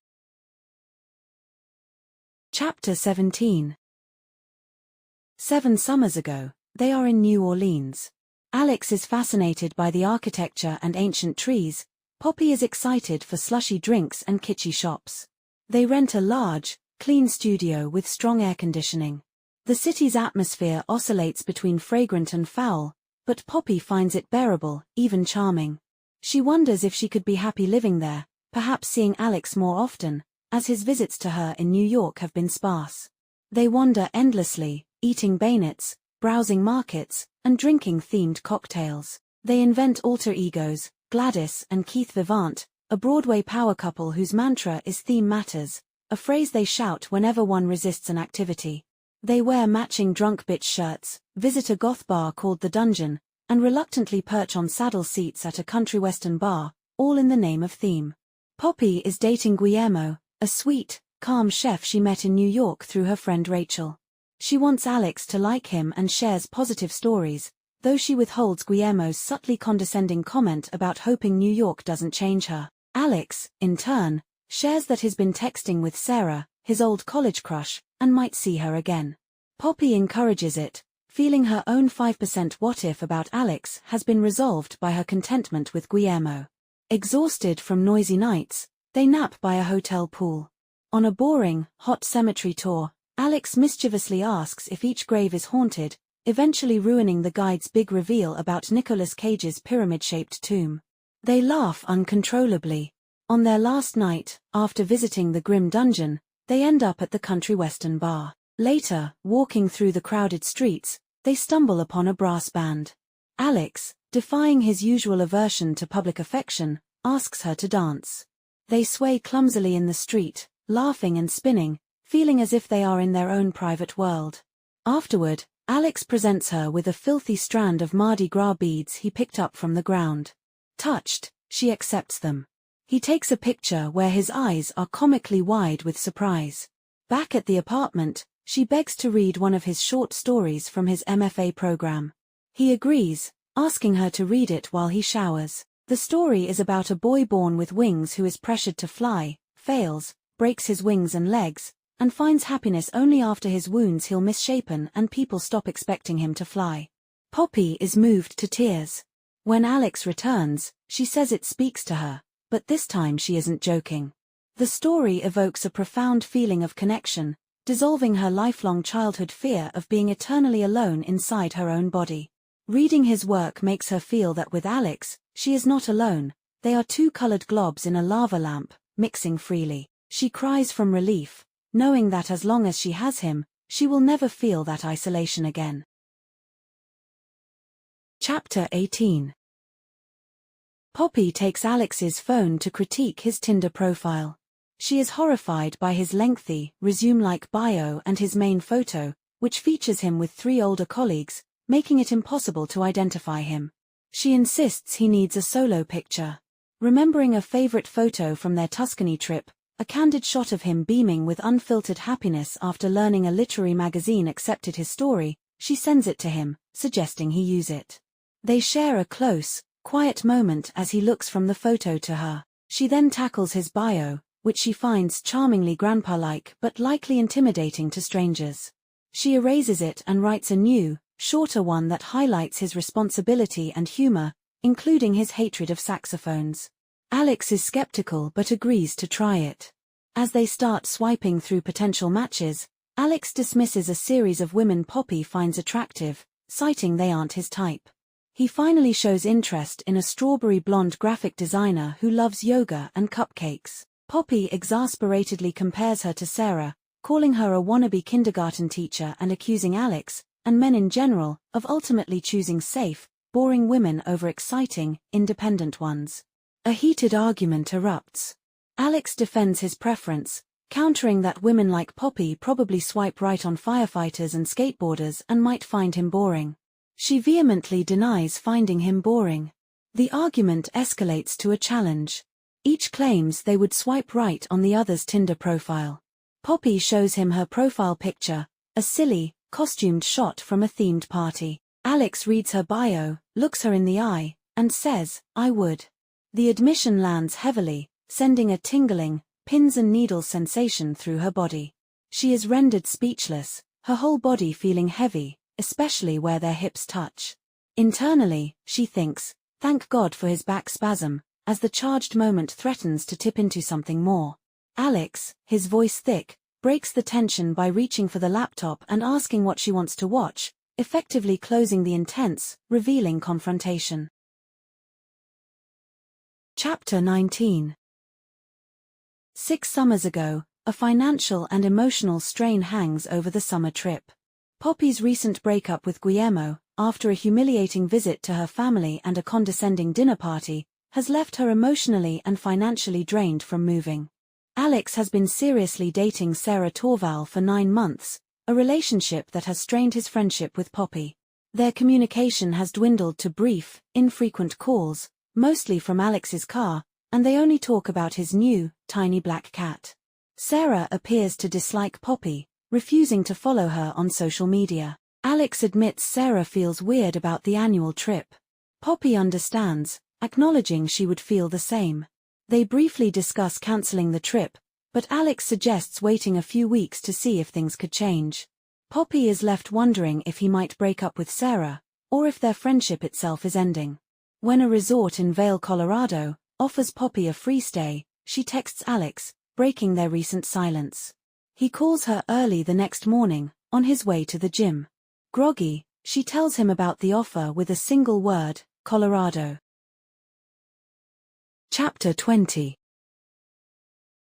Chapter 17. 7 summers ago, they are in New Orleans. Alex is fascinated by the architecture and ancient trees. Poppy is excited for slushy drinks and kitschy shops. They rent a large, clean studio with strong air conditioning. The city's atmosphere oscillates between fragrant and foul, but Poppy finds it bearable, even charming. She wonders if she could be happy living there, perhaps seeing Alex more often, as his visits to her in New York have been sparse. They wander endlessly, eating beignets, browsing markets, and drinking themed cocktails. They invent alter egos, Gladys and Keith Vivant, a Broadway power couple whose mantra is "theme matters," a phrase they shout whenever one resists an activity. They wear matching drunk bitch shirts, visit a goth bar called The Dungeon, and reluctantly perch on saddle seats at a country western bar, all in the name of theme. Poppy is dating Guillermo, a sweet, calm chef she met in New York through her friend Rachel. She wants Alex to like him and shares positive stories, though she withholds Guillermo's subtly condescending comment about hoping New York doesn't change her. Alex, in turn, shares that he's been texting with Sarah, his old college crush, and might see her again. Poppy encourages it, feeling her own 5% what-if about Alex has been resolved by her contentment with Guillermo. Exhausted from noisy nights, they nap by a hotel pool. On a boring, hot cemetery tour, Alex mischievously asks if each grave is haunted, eventually ruining the guide's big reveal about Nicolas Cage's pyramid-shaped tomb. They laugh uncontrollably. On their last night, after visiting the grim dungeon, they end up at the country western bar. Later, walking through the crowded streets, they stumble upon a brass band. Alex, defying his usual aversion to public affection, asks her to dance. They sway clumsily in the street, laughing and spinning, feeling as if they are in their own private world. Afterward, Alex presents her with a filthy strand of Mardi Gras beads he picked up from the ground. Touched, she accepts them. He takes a picture where his eyes are comically wide with surprise. Back at the apartment, she begs to read one of his short stories from his MFA program. He agrees, asking her to read it while he showers. The story is about a boy born with wings who is pressured to fly, fails, breaks his wings and legs, and finds happiness only after his wounds heal misshapen and people stop expecting him to fly. Poppy is moved to tears. When Alex returns, she says it speaks to her, but this time she isn't joking. The story evokes a profound feeling of connection, dissolving her lifelong childhood fear of being eternally alone inside her own body. Reading his work makes her feel that with Alex, she is not alone. They are two colored globs in a lava lamp, mixing freely. She cries from relief, knowing that as long as she has him, she will never feel that isolation again. Chapter 18. Poppy takes Alex's phone to critique his Tinder profile. She is horrified by his lengthy, resume-like bio and his main photo, which features him with 3 older colleagues, making it impossible to identify him. She insists he needs a solo picture. Remembering a favorite photo from their Tuscany trip, a candid shot of him beaming with unfiltered happiness after learning a literary magazine accepted his story, she sends it to him, suggesting he use it. They share a close, quiet moment as he looks from the photo to her. She then tackles his bio, which she finds charmingly grandpa-like but likely intimidating to strangers. She erases it and writes a new, shorter one that highlights his responsibility and humor, including his hatred of saxophones. Alex is skeptical but agrees to try it. As they start swiping through potential matches, Alex dismisses a series of women Poppy finds attractive, citing they aren't his type. He finally shows interest in a strawberry blonde graphic designer who loves yoga and cupcakes. Poppy exasperatedly compares her to Sarah, calling her a wannabe kindergarten teacher and accusing Alex, and men in general, of ultimately choosing safe, boring women over exciting, independent ones. A heated argument erupts. Alex defends his preference, countering that women like Poppy probably swipe right on firefighters and skateboarders and might find him boring. She vehemently denies finding him boring. The argument escalates to a challenge. Each claims they would swipe right on the other's Tinder profile. Poppy shows him her profile picture, a silly, costumed shot from a themed party. Alex reads her bio, looks her in the eye, and says, "I would." The admission lands heavily, sending a tingling, pins and needles sensation through her body. She is rendered speechless, her whole body feeling heavy, especially where their hips touch. Internally, she thinks, "Thank God for his back spasm," as the charged moment threatens to tip into something more. Alex, his voice thick, breaks the tension by reaching for the laptop and asking what she wants to watch, effectively closing the intense, revealing confrontation. Chapter 19. 6 summers ago, a financial and emotional strain hangs over the summer trip. Poppy's recent breakup with Guillermo, after a humiliating visit to her family and a condescending dinner party, has left her emotionally and financially drained from moving. Alex has been seriously dating Sarah Torval for 9 months, a relationship that has strained his friendship with Poppy. Their communication has dwindled to brief, infrequent calls, mostly from Alex's car, and they only talk about his new, tiny black cat. Sarah appears to dislike Poppy, refusing to follow her on social media. Alex admits Sarah feels weird about the annual trip. Poppy understands, acknowledging she would feel the same. They briefly discuss cancelling the trip, but Alex suggests waiting a few weeks to see if things could change. Poppy is left wondering if he might break up with Sarah, or if their friendship itself is ending. When a resort in Vail, Colorado, offers Poppy a free stay, she texts Alex, breaking their recent silence. He calls her early the next morning, on his way to the gym. Groggy, she tells him about the offer with a single word, Colorado. Chapter 20.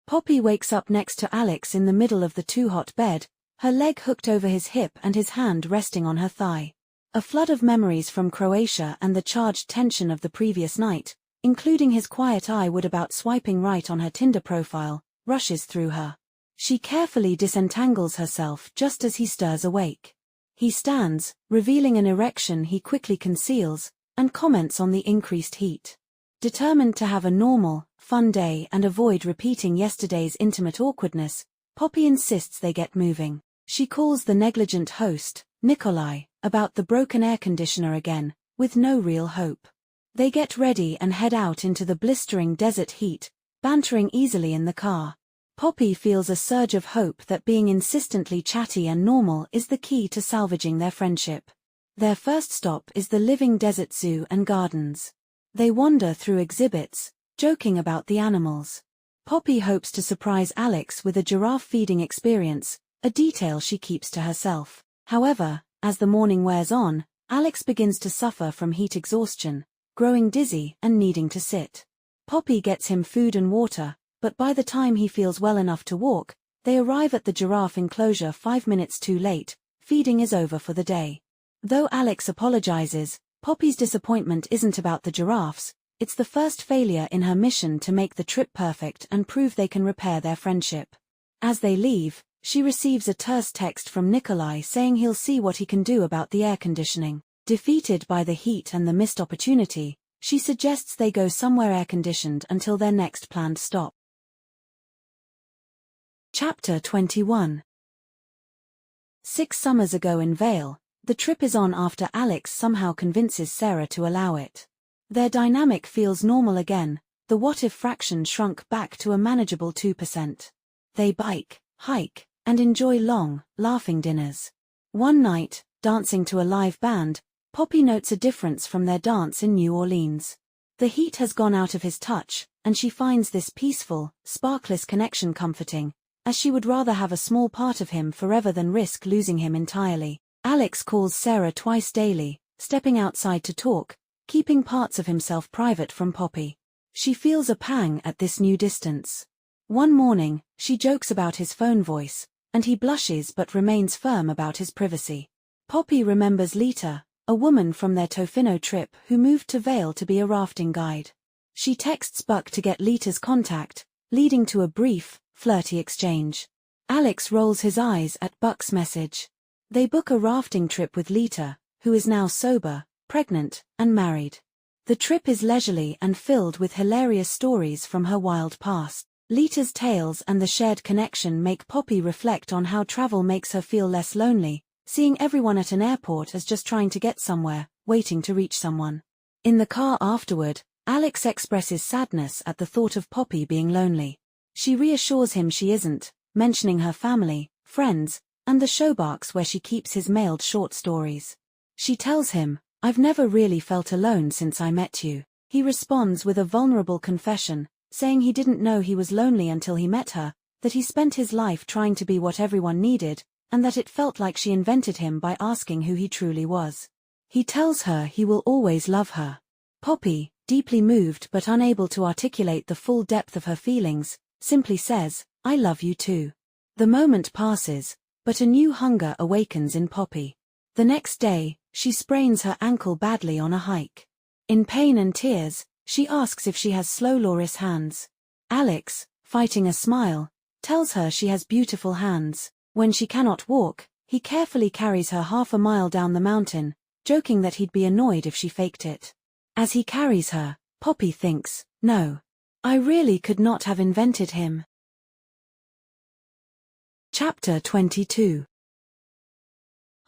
Poppy wakes up next to Alex in the middle of the too-hot bed, her leg hooked over his hip and his hand resting on her thigh. A flood of memories from Croatia and the charged tension of the previous night, including his quiet eye would about swiping right on her Tinder profile, rushes through her. She carefully disentangles herself just as he stirs awake. He stands, revealing an erection he quickly conceals, and comments on the increased heat. Determined to have a normal, fun day and avoid repeating yesterday's intimate awkwardness, Poppy insists they get moving. She calls the negligent host, Nikolai, about the broken air conditioner again, with no real hope. They get ready and head out into the blistering desert heat, bantering easily in the car. Poppy feels a surge of hope that being insistently chatty and normal is the key to salvaging their friendship. Their first stop is the living desert zoo and gardens. They wander through exhibits, joking about the animals. Poppy hopes to surprise Alex with a giraffe feeding experience, a detail she keeps to herself. However, as the morning wears on, Alex begins to suffer from heat exhaustion, growing dizzy and needing to sit. Poppy gets him food and water, but by the time he feels well enough to walk, they arrive at the giraffe enclosure 5 minutes too late. Feeding is over for the day. Though Alex apologizes, Poppy's disappointment isn't about the giraffes, it's the first failure in her mission to make the trip perfect and prove they can repair their friendship. As they leave, she receives a terse text from Nikolai saying he'll see what he can do about the air conditioning. Defeated by the heat and the missed opportunity, she suggests they go somewhere air-conditioned until their next planned stop. Chapter 21. 6 summers ago in Vail, the trip is on after Alex somehow convinces Sarah to allow it. Their dynamic feels normal again, the what-if fraction shrunk back to a manageable 2%. They bike, hike, and enjoy long, laughing dinners. One night, dancing to a live band, Poppy notes a difference from their dance in New Orleans. The heat has gone out of his touch, and she finds this peaceful, sparkless connection comforting, as she would rather have a small part of him forever than risk losing him entirely. Alex calls Sarah twice daily, stepping outside to talk, keeping parts of himself private from Poppy. She feels a pang at this new distance. One morning, she jokes about his phone voice, and he blushes but remains firm about his privacy. Poppy remembers Lita, a woman from their Tofino trip who moved to Vail to be a rafting guide. She texts Buck to get Lita's contact, leading to a brief, flirty exchange. Alex rolls his eyes at Buck's message. They book a rafting trip with Lita, who is now sober, pregnant, and married. The trip is leisurely and filled with hilarious stories from her wild past. Lita's tales and the shared connection make Poppy reflect on how travel makes her feel less lonely, seeing everyone at an airport as just trying to get somewhere, waiting to reach someone. In the car afterward, Alex expresses sadness at the thought of Poppy being lonely. She reassures him she isn't, mentioning her family, friends, and the showbox where she keeps his mailed short stories. She tells him, "I've never really felt alone since I met you." He responds with a vulnerable confession, saying he didn't know he was lonely until he met her, that he spent his life trying to be what everyone needed, and that it felt like she invented him by asking who he truly was. He tells her he will always love her. Poppy, deeply moved but unable to articulate the full depth of her feelings, simply says, "I love you too." The moment passes, but a new hunger awakens in Poppy. The next day, she sprains her ankle badly on a hike. In pain and tears, she asks if she has slow Loris hands. Alex, fighting a smile, tells her she has beautiful hands. When she cannot walk, he carefully carries her half a mile down the mountain, joking that he'd be annoyed if she faked it. As he carries her, Poppy thinks, "No. I really could not have invented him." Chapter 22.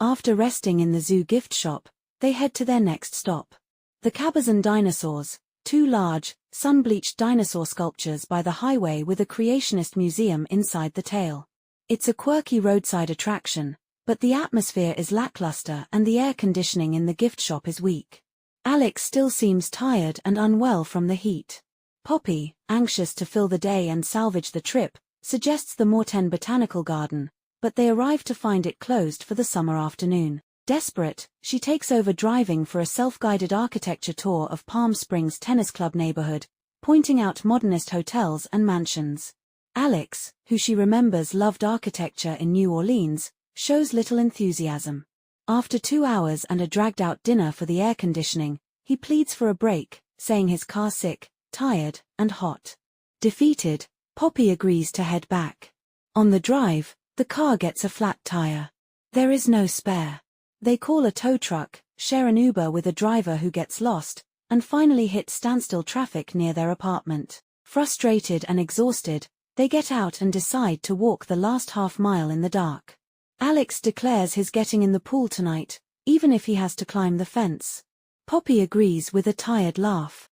After resting in the zoo gift shop, they head to their next stop. The Cabazon Dinosaurs, two large, sun-bleached dinosaur sculptures by the highway with a creationist museum inside the tail. It's a quirky roadside attraction, but the atmosphere is lackluster and the air conditioning in the gift shop is weak. Alex still seems tired and unwell from the heat. Poppy, anxious to fill the day and salvage the trip, suggests the Morten Botanical Garden, but they arrive to find it closed for the summer afternoon. Desperate, she takes over driving for a self-guided architecture tour of Palm Springs Tennis Club neighborhood, pointing out modernist hotels and mansions. Alex, who she remembers loved architecture in New Orleans, shows little enthusiasm. After 2 hours and a dragged-out dinner for the air conditioning, he pleads for a break, saying his car's sick, tired, and hot. Defeated, Poppy agrees to head back. On the drive, the car gets a flat tire. There is no spare. They call a tow truck, share an Uber with a driver who gets lost, and finally hit standstill traffic near their apartment. Frustrated and exhausted, they get out and decide to walk the last half mile in the dark. Alex declares he's getting in the pool tonight, even if he has to climb the fence. Poppy agrees with a tired laugh.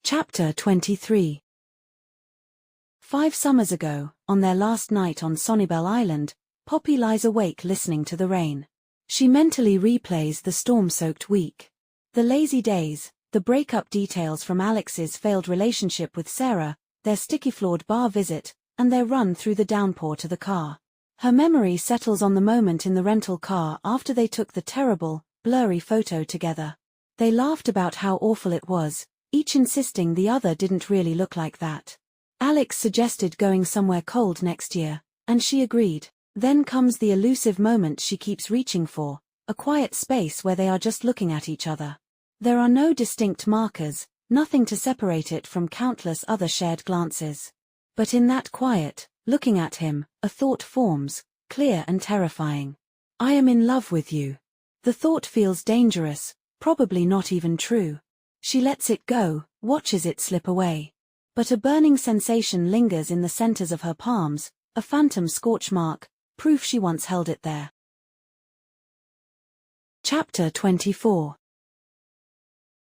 Chapter 23. 5 summers ago, on their last night on Sonnibel Island, Poppy lies awake listening to the rain. She mentally replays the storm-soaked week. The lazy days, the breakup details from Alex's failed relationship with Sarah, their sticky-floored bar visit, and their run through the downpour to the car. Her memory settles on the moment in the rental car after they took the terrible, blurry photo together. They laughed about how awful it was, each insisting the other didn't really look like that. Alex suggested going somewhere cold next year, and she agreed. Then comes the elusive moment she keeps reaching for, a quiet space where they are just looking at each other. There are no distinct markers, nothing to separate it from countless other shared glances. But in that quiet, looking at him, a thought forms, clear and terrifying. "I am in love with you." The thought feels dangerous, probably not even true. She lets it go, watches it slip away. But a burning sensation lingers in the centers of her palms, a phantom scorch mark, proof she once held it there. Chapter 24.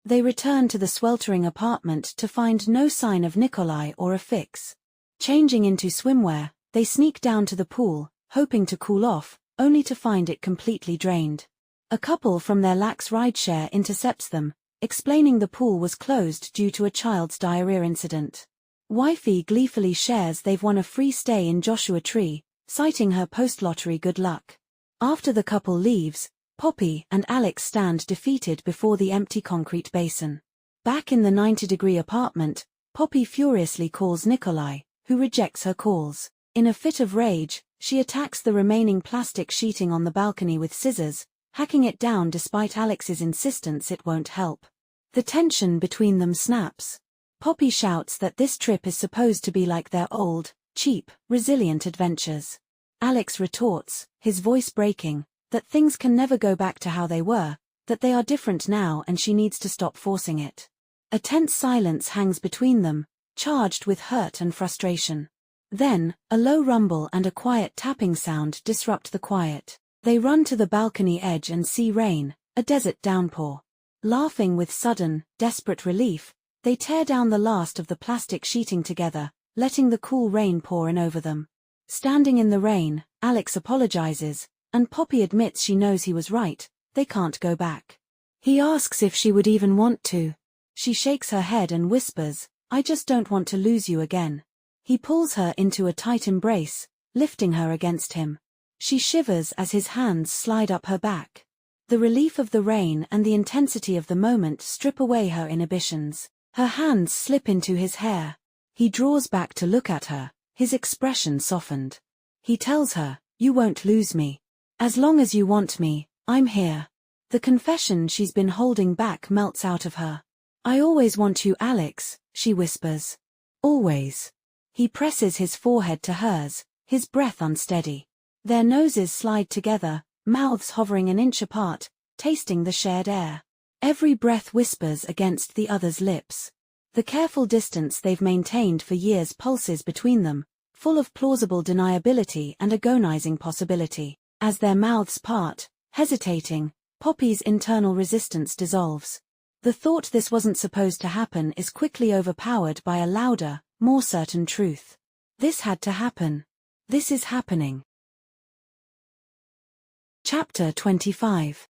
They return to the sweltering apartment to find no sign of Nikolai or a fix. Changing into swimwear, they sneak down to the pool, hoping to cool off, only to find it completely drained. A couple from their lax rideshare intercepts them, explaining the pool was closed due to a child's diarrhea incident. Wifey gleefully shares they've won a free stay in Joshua Tree, citing her post-lottery good luck. After the couple leaves, Poppy and Alex stand defeated before the empty concrete basin. Back in the 90-degree apartment, Poppy furiously calls Nikolai, who rejects her calls. In a fit of rage, she attacks the remaining plastic sheeting on the balcony with scissors, hacking it down despite Alex's insistence it won't help. The tension between them snaps. Poppy shouts that this trip is supposed to be like their old, cheap, resilient adventures. Alex retorts, his voice breaking, that things can never go back to how they were, that they are different now and she needs to stop forcing it. A tense silence hangs between them, charged with hurt and frustration. Then, a low rumble and a quiet tapping sound disrupt the quiet. They run to the balcony edge and see rain, a desert downpour. Laughing with sudden, desperate relief, they tear down the last of the plastic sheeting together, letting the cool rain pour in over them. Standing in the rain, Alex apologizes, and Poppy admits she knows he was right, they can't go back. He asks if she would even want to. She shakes her head and whispers, "I just don't want to lose you again." He pulls her into a tight embrace, lifting her against him. She shivers as his hands slide up her back. The relief of the rain and the intensity of the moment strip away her inhibitions. Her hands slip into his hair. He draws back to look at her, his expression softened. He tells her, "You won't lose me. As long as you want me, I'm here." The confession she's been holding back melts out of her. "I always want you, Alex," she whispers. "Always." He presses his forehead to hers, his breath unsteady. Their noses slide together, mouths hovering an inch apart, tasting the shared air. Every breath whispers against the other's lips. The careful distance they've maintained for years pulses between them, full of plausible deniability and agonizing possibility. As their mouths part, hesitating, Poppy's internal resistance dissolves. The thought this wasn't supposed to happen is quickly overpowered by a louder, more certain truth. This had to happen. This is happening. Chapter 25.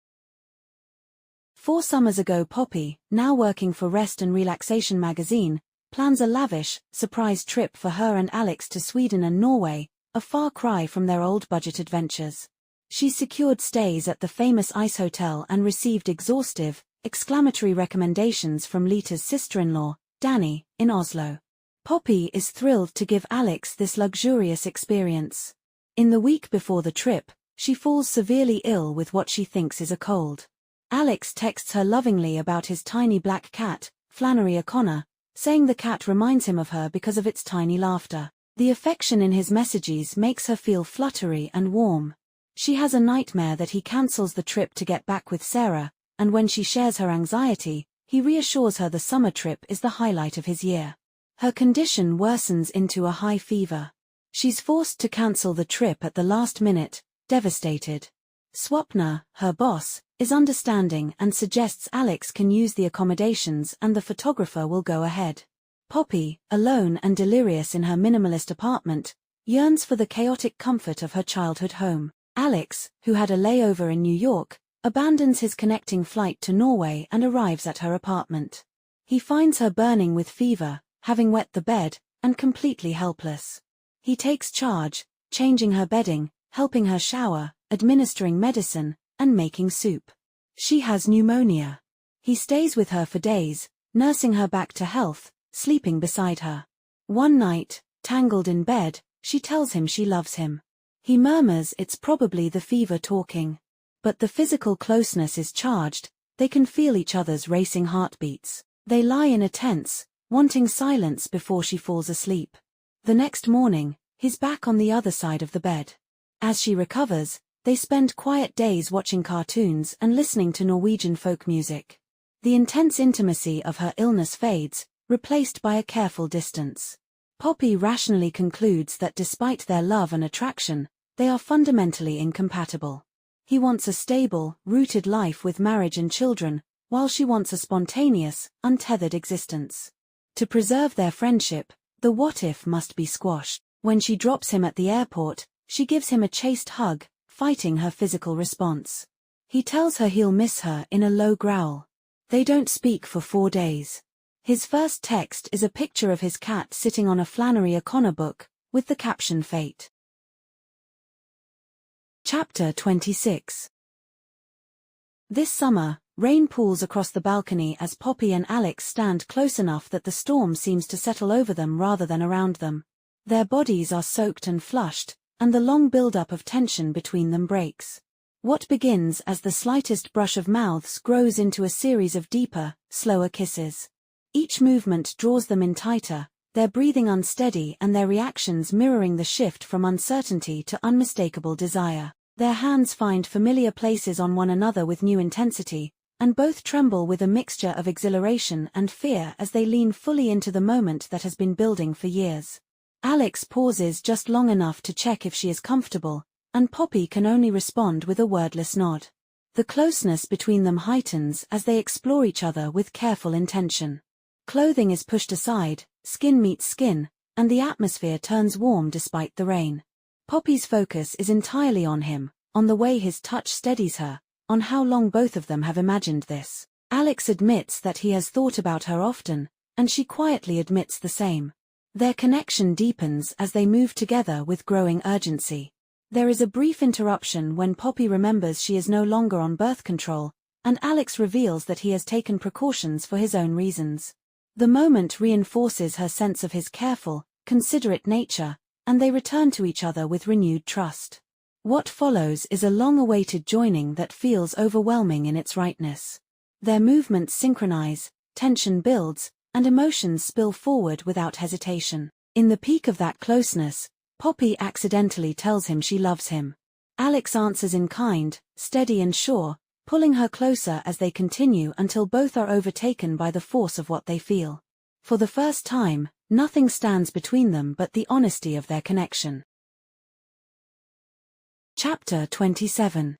4 summers ago Poppy, now working for Rest and Relaxation magazine, plans a lavish, surprise trip for her and Alex to Sweden and Norway, a far cry from their old budget adventures. She secured stays at the famous ice hotel and received exhaustive, exclamatory recommendations from Lita's sister-in-law, Danny, in Oslo. Poppy is thrilled to give Alex this luxurious experience. In the week before the trip, she falls severely ill with what she thinks is a cold. Alex texts her lovingly about his tiny black cat, Flannery O'Connor, saying the cat reminds him of her because of its tiny laughter. The affection in his messages makes her feel fluttery and warm. She has a nightmare that he cancels the trip to get back with Sarah, and when she shares her anxiety, he reassures her the summer trip is the highlight of his year. Her condition worsens into a high fever. She's forced to cancel the trip at the last minute, devastated. Swapna, her boss, is understanding and suggests Alex can use the accommodations and the photographer will go ahead. Poppy, alone and delirious in her minimalist apartment, yearns for the chaotic comfort of her childhood home. Alex, who had a layover in New York, abandons his connecting flight to Norway and arrives at her apartment. He finds her burning with fever, having wet the bed, and completely helpless. He takes charge, changing her bedding, helping her shower, administering medicine, and making soup. She has pneumonia. He stays with her for days, nursing her back to health, sleeping beside her. One night, tangled in bed, she tells him she loves him. He murmurs it's probably the fever talking. But the physical closeness is charged, they can feel each other's racing heartbeats. They lie in a tense, wanting silence before she falls asleep. The next morning, he's back on the other side of the bed. As she recovers, they spend quiet days watching cartoons and listening to Norwegian folk music. The intense intimacy of her illness fades, replaced by a careful distance. Poppy rationally concludes that despite their love and attraction, they are fundamentally incompatible. He wants a stable, rooted life with marriage and children, while she wants a spontaneous, untethered existence. To preserve their friendship, the what-if must be squashed. When she drops him at the airport, she gives him a chaste hug, fighting her physical response. He tells her he'll miss her in a low growl. They don't speak for 4 days. His first text is a picture of his cat sitting on a Flannery O'Connor book, with the caption Fate. Chapter 26. This summer, rain pools across the balcony as Poppy and Alex stand close enough that the storm seems to settle over them rather than around them. Their bodies are soaked and flushed, and the long build-up of tension between them breaks. What begins as the slightest brush of mouths grows into a series of deeper, slower kisses. Each movement draws them in tighter, their breathing unsteady and their reactions mirroring the shift from uncertainty to unmistakable desire. Their hands find familiar places on one another with new intensity, and both tremble with a mixture of exhilaration and fear as they lean fully into the moment that has been building for years. Alex pauses just long enough to check if she is comfortable, and Poppy can only respond with a wordless nod. The closeness between them heightens as they explore each other with careful intention. Clothing is pushed aside, skin meets skin, and the atmosphere turns warm despite the rain. Poppy's focus is entirely on him, on the way his touch steadies her, on how long both of them have imagined this. Alex admits that he has thought about her often, and she quietly admits the same. Their connection deepens as they move together with growing urgency. There is a brief interruption when Poppy remembers she is no longer on birth control, and Alex reveals that he has taken precautions for his own reasons. The moment reinforces her sense of his careful, considerate nature, and they return to each other with renewed trust. What follows is a long-awaited joining that feels overwhelming in its rightness. Their movements synchronize, tension builds, and emotions spill forward without hesitation. In the peak of that closeness, Poppy accidentally tells him she loves him. Alex answers in kind, steady and sure, pulling her closer as they continue until both are overtaken by the force of what they feel. For the first time, nothing stands between them but the honesty of their connection. Chapter 27.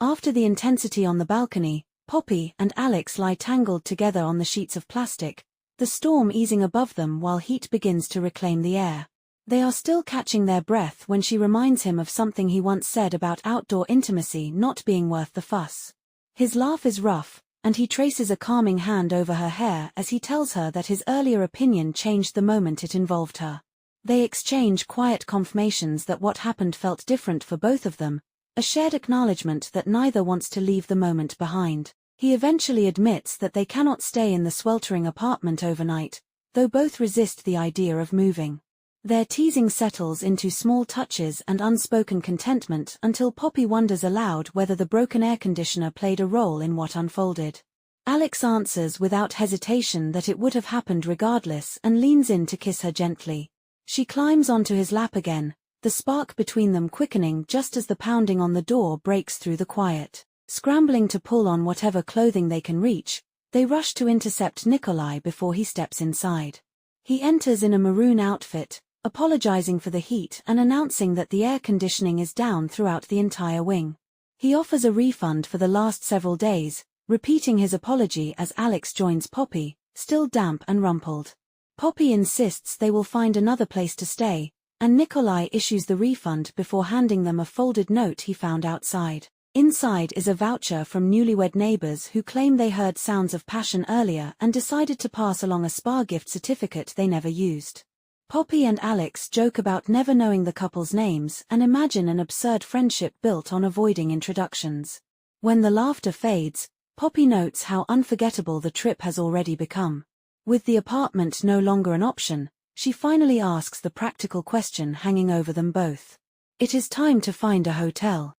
After the intensity on the balcony, Poppy and Alex lie tangled together on the sheets of plastic, the storm easing above them while heat begins to reclaim the air. They are still catching their breath when she reminds him of something he once said about outdoor intimacy not being worth the fuss. His laugh is rough, and he traces a calming hand over her hair as he tells her that his earlier opinion changed the moment it involved her. They exchange quiet confirmations that what happened felt different for both of them, a shared acknowledgement that neither wants to leave the moment behind. He eventually admits that they cannot stay in the sweltering apartment overnight, though both resist the idea of moving. Their teasing settles into small touches and unspoken contentment until Poppy wonders aloud whether the broken air conditioner played a role in what unfolded. Alex answers without hesitation that it would have happened regardless and leans in to kiss her gently. She climbs onto his lap again, the spark between them quickening just as the pounding on the door breaks through the quiet. Scrambling to pull on whatever clothing they can reach, they rush to intercept Nikolai before he steps inside. He enters in a maroon outfit, apologizing for the heat and announcing that the air conditioning is down throughout the entire wing. He offers a refund for the last several days, repeating his apology as Alex joins Poppy, still damp and rumpled. Poppy insists they will find another place to stay, and Nikolai issues the refund before handing them a folded note he found outside. Inside is a voucher from newlywed neighbors who claim they heard sounds of passion earlier and decided to pass along a spa gift certificate they never used. Poppy and Alex joke about never knowing the couple's names and imagine an absurd friendship built on avoiding introductions. When the laughter fades, Poppy notes how unforgettable the trip has already become. With the apartment no longer an option, she finally asks the practical question hanging over them both. It is time to find a hotel.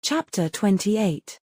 Chapter 28.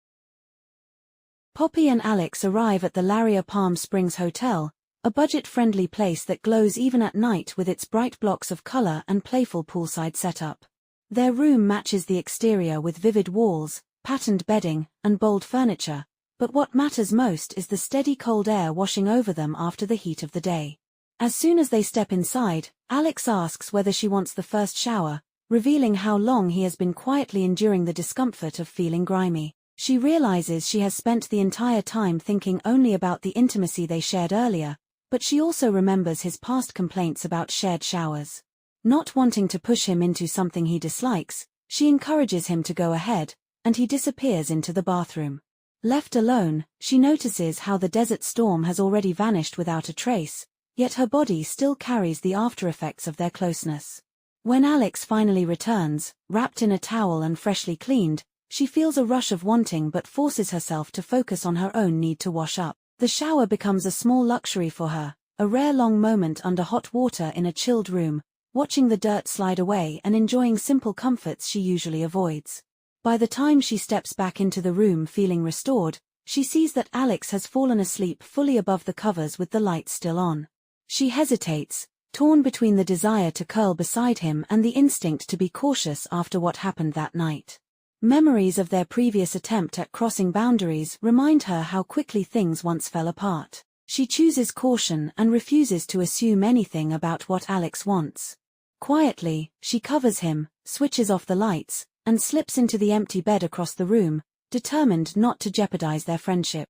Poppy and Alex arrive at the Laria Palm Springs Hotel, a budget-friendly place that glows even at night with its bright blocks of color and playful poolside setup. Their room matches the exterior with vivid walls, patterned bedding, and bold furniture, but what matters most is the steady cold air washing over them after the heat of the day. As soon as they step inside, Alex asks whether she wants the first shower, revealing how long he has been quietly enduring the discomfort of feeling grimy. She realizes she has spent the entire time thinking only about the intimacy they shared earlier, but she also remembers his past complaints about shared showers. Not wanting to push him into something he dislikes, she encourages him to go ahead, and he disappears into the bathroom. Left alone, she notices how the desert storm has already vanished without a trace, yet her body still carries the aftereffects of their closeness. When Alex finally returns, wrapped in a towel and freshly cleaned, she feels a rush of wanting but forces herself to focus on her own need to wash up. The shower becomes a small luxury for her, a rare long moment under hot water in a chilled room, watching the dirt slide away and enjoying simple comforts she usually avoids. By the time she steps back into the room feeling restored, she sees that Alex has fallen asleep fully above the covers with the lights still on. She hesitates, torn between the desire to curl beside him and the instinct to be cautious after what happened that night. Memories of their previous attempt at crossing boundaries remind her how quickly things once fell apart. She chooses caution and refuses to assume anything about what Alex wants. Quietly, she covers him, switches off the lights, and slips into the empty bed across the room, determined not to jeopardize their friendship.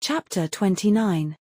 Chapter 29.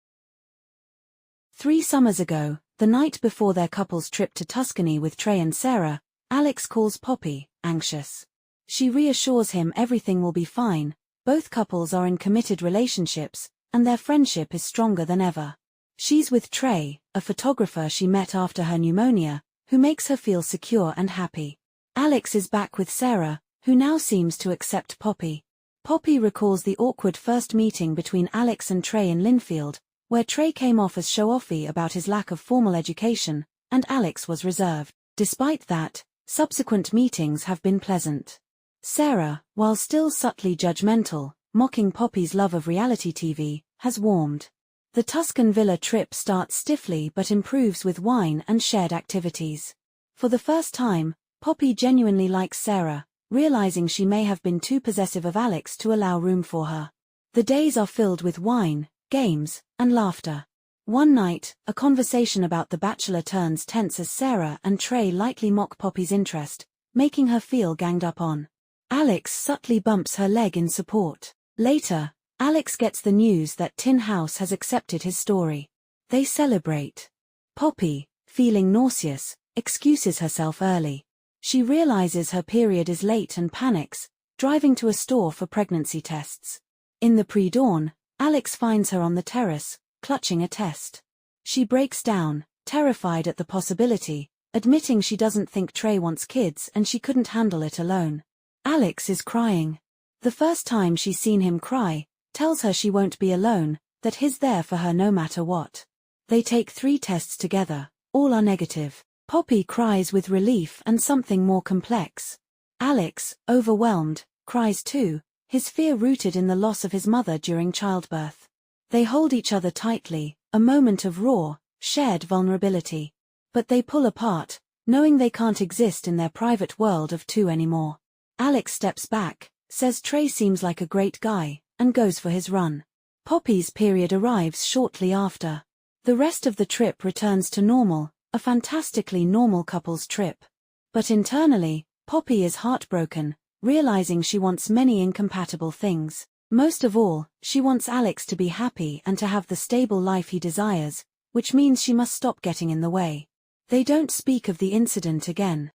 3 summers ago, the night before their couple's trip to Tuscany with Trey and Sarah, Alex calls Poppy, anxious. She reassures him everything will be fine, both couples are in committed relationships, and their friendship is stronger than ever. She's with Trey, a photographer she met after her pneumonia, who makes her feel secure and happy. Alex is back with Sarah, who now seems to accept Poppy. Poppy recalls the awkward first meeting between Alex and Trey in Linfield, where Trey came off as show-offy about his lack of formal education, and Alex was reserved. Despite that, subsequent meetings have been pleasant. Sarah, while still subtly judgmental, mocking Poppy's love of reality TV, has warmed. The Tuscan villa trip starts stiffly but improves with wine and shared activities. For the first time, Poppy genuinely likes Sarah, realizing she may have been too possessive of Alex to allow room for her. The days are filled with wine, games, and laughter. One night, a conversation about The Bachelor turns tense as Sarah and Trey lightly mock Poppy's interest, making her feel ganged up on. Alex subtly bumps her leg in support. Later, Alex gets the news that Tin House has accepted his story. They celebrate. Poppy, feeling nauseous, excuses herself early. She realizes her period is late and panics, driving to a store for pregnancy tests. In the pre-dawn, Alex finds her on the terrace, clutching a test. She breaks down, terrified at the possibility, admitting she doesn't think Trey wants kids and she couldn't handle it alone. Alex is crying. The first time she's seen him cry, tells her she won't be alone, that he's there for her no matter what. They take 3 tests together, all are negative. Poppy cries with relief and something more complex. Alex, overwhelmed, cries too, his fear rooted in the loss of his mother during childbirth. They hold each other tightly, a moment of raw, shared vulnerability. But they pull apart, knowing they can't exist in their private world of two anymore. Alex steps back, says Trey seems like a great guy, and goes for his run. Poppy's period arrives shortly after. The rest of the trip returns to normal, a fantastically normal couple's trip. But internally, Poppy is heartbroken, realizing she wants many incompatible things. Most of all, she wants Alex to be happy and to have the stable life he desires, which means she must stop getting in the way. They don't speak of the incident again.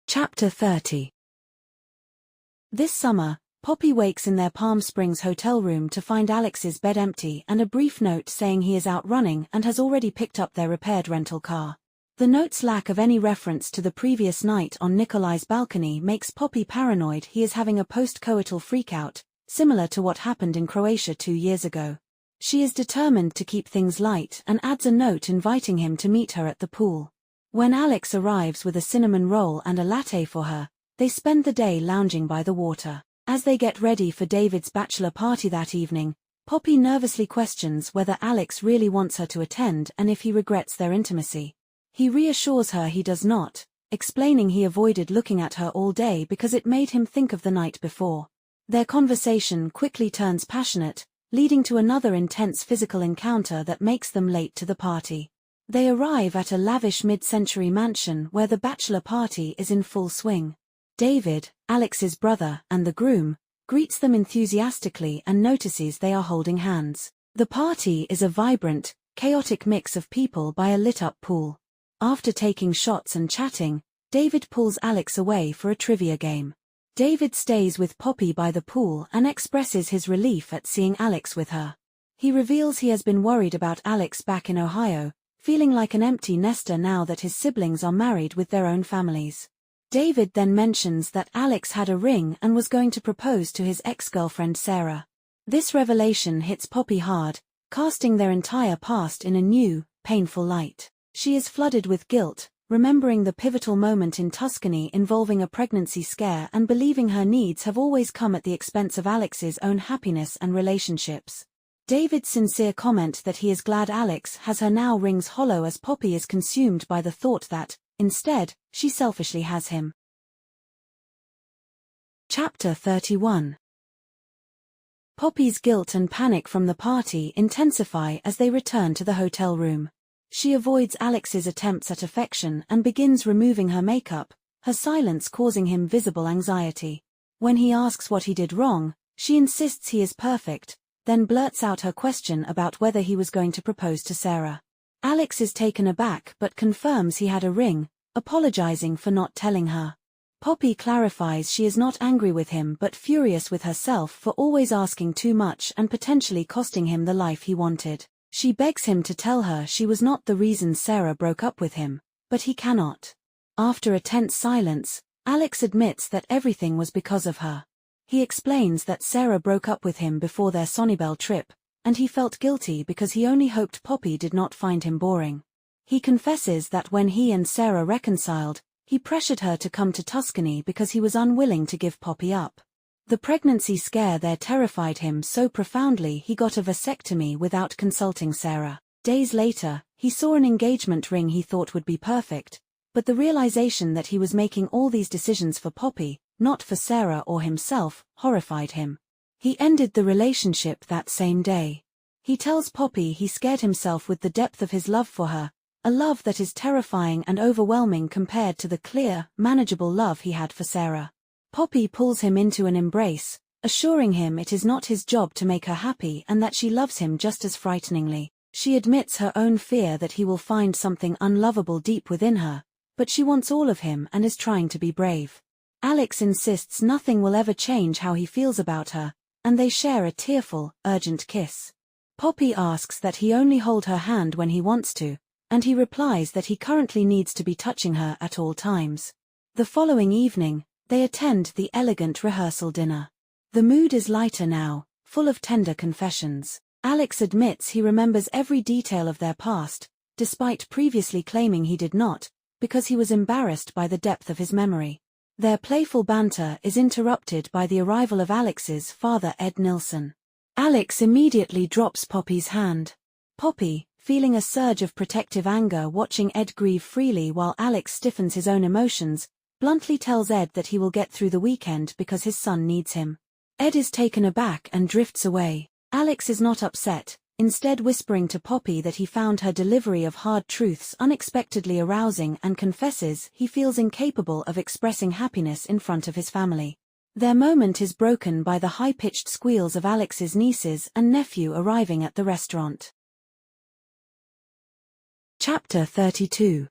Chapter 30. This summer, Poppy wakes in their Palm Springs hotel room to find Alex's bed empty and a brief note saying he is out running and has already picked up their repaired rental car. The note's lack of any reference to the previous night on Nikolai's balcony makes Poppy paranoid he is having a post-coital freakout, similar to what happened in Croatia 2 years ago. She is determined to keep things light and adds a note inviting him to meet her at the pool. When Alex arrives with a cinnamon roll and a latte for her, they spend the day lounging by the water. As they get ready for David's bachelor party that evening, Poppy nervously questions whether Alex really wants her to attend and if he regrets their intimacy. He reassures her he does not, explaining he avoided looking at her all day because it made him think of the night before. Their conversation quickly turns passionate, leading to another intense physical encounter that makes them late to the party. They arrive at a lavish mid-century mansion where the bachelor party is in full swing. David, Alex's brother, and the groom, greets them enthusiastically and notices they are holding hands. The party is a vibrant, chaotic mix of people by a lit-up pool. After taking shots and chatting, David pulls Alex away for a trivia game. David stays with Poppy by the pool and expresses his relief at seeing Alex with her. He reveals he has been worried about Alex back in Ohio, feeling like an empty nester now that his siblings are married with their own families. David then mentions that Alex had a ring and was going to propose to his ex-girlfriend Sarah. This revelation hits Poppy hard, casting their entire past in a new, painful light. She is flooded with guilt, remembering the pivotal moment in Tuscany involving a pregnancy scare and believing her needs have always come at the expense of Alex's own happiness and relationships. David's sincere comment that he is glad Alex has her now rings hollow as Poppy is consumed by the thought that, instead, she selfishly has him. Chapter 31. Poppy's guilt and panic from the party intensify as they return to the hotel room. She avoids Alex's attempts at affection and begins removing her makeup, her silence causing him visible anxiety. When he asks what he did wrong, she insists he is perfect, then blurts out her question about whether he was going to propose to Sarah. Alex is taken aback but confirms he had a ring, apologizing for not telling her. Poppy clarifies she is not angry with him but furious with herself for always asking too much and potentially costing him the life he wanted. She begs him to tell her she was not the reason Sarah broke up with him, but he cannot. After a tense silence, Alex admits that everything was because of her. He explains that Sarah broke up with him before their Sonnibel trip, and he felt guilty because he only hoped Poppy did not find him boring. He confesses that when he and Sarah reconciled, he pressured her to come to Tuscany because he was unwilling to give Poppy up. The pregnancy scare there terrified him so profoundly he got a vasectomy without consulting Sarah. Days later, he saw an engagement ring he thought would be perfect, but the realization that he was making all these decisions for Poppy, not for Sarah or himself, horrified him. He ended the relationship that same day. He tells Poppy he scared himself with the depth of his love for her, a love that is terrifying and overwhelming compared to the clear, manageable love he had for Sarah. Poppy pulls him into an embrace, assuring him it is not his job to make her happy and that she loves him just as frighteningly. She admits her own fear that he will find something unlovable deep within her, but she wants all of him and is trying to be brave. Alex insists nothing will ever change how he feels about her, and they share a tearful, urgent kiss. Poppy asks that he only hold her hand when he wants to, and he replies that he currently needs to be touching her at all times. The following evening, they attend the elegant rehearsal dinner. The mood is lighter now, full of tender confessions. Alex admits he remembers every detail of their past, despite previously claiming he did not, because he was embarrassed by the depth of his memory. Their playful banter is interrupted by the arrival of Alex's father Ed Nilsson. Alex immediately drops Poppy's hand. Poppy, feeling a surge of protective anger watching Ed grieve freely while Alex stiffens his own emotions, bluntly tells Ed that he will get through the weekend because his son needs him. Ed is taken aback and drifts away. Alex is not upset, instead whispering to Poppy that he found her delivery of hard truths unexpectedly arousing and confesses he feels incapable of expressing happiness in front of his family. Their moment is broken by the high-pitched squeals of Alex's nieces and nephew arriving at the restaurant. Chapter 32.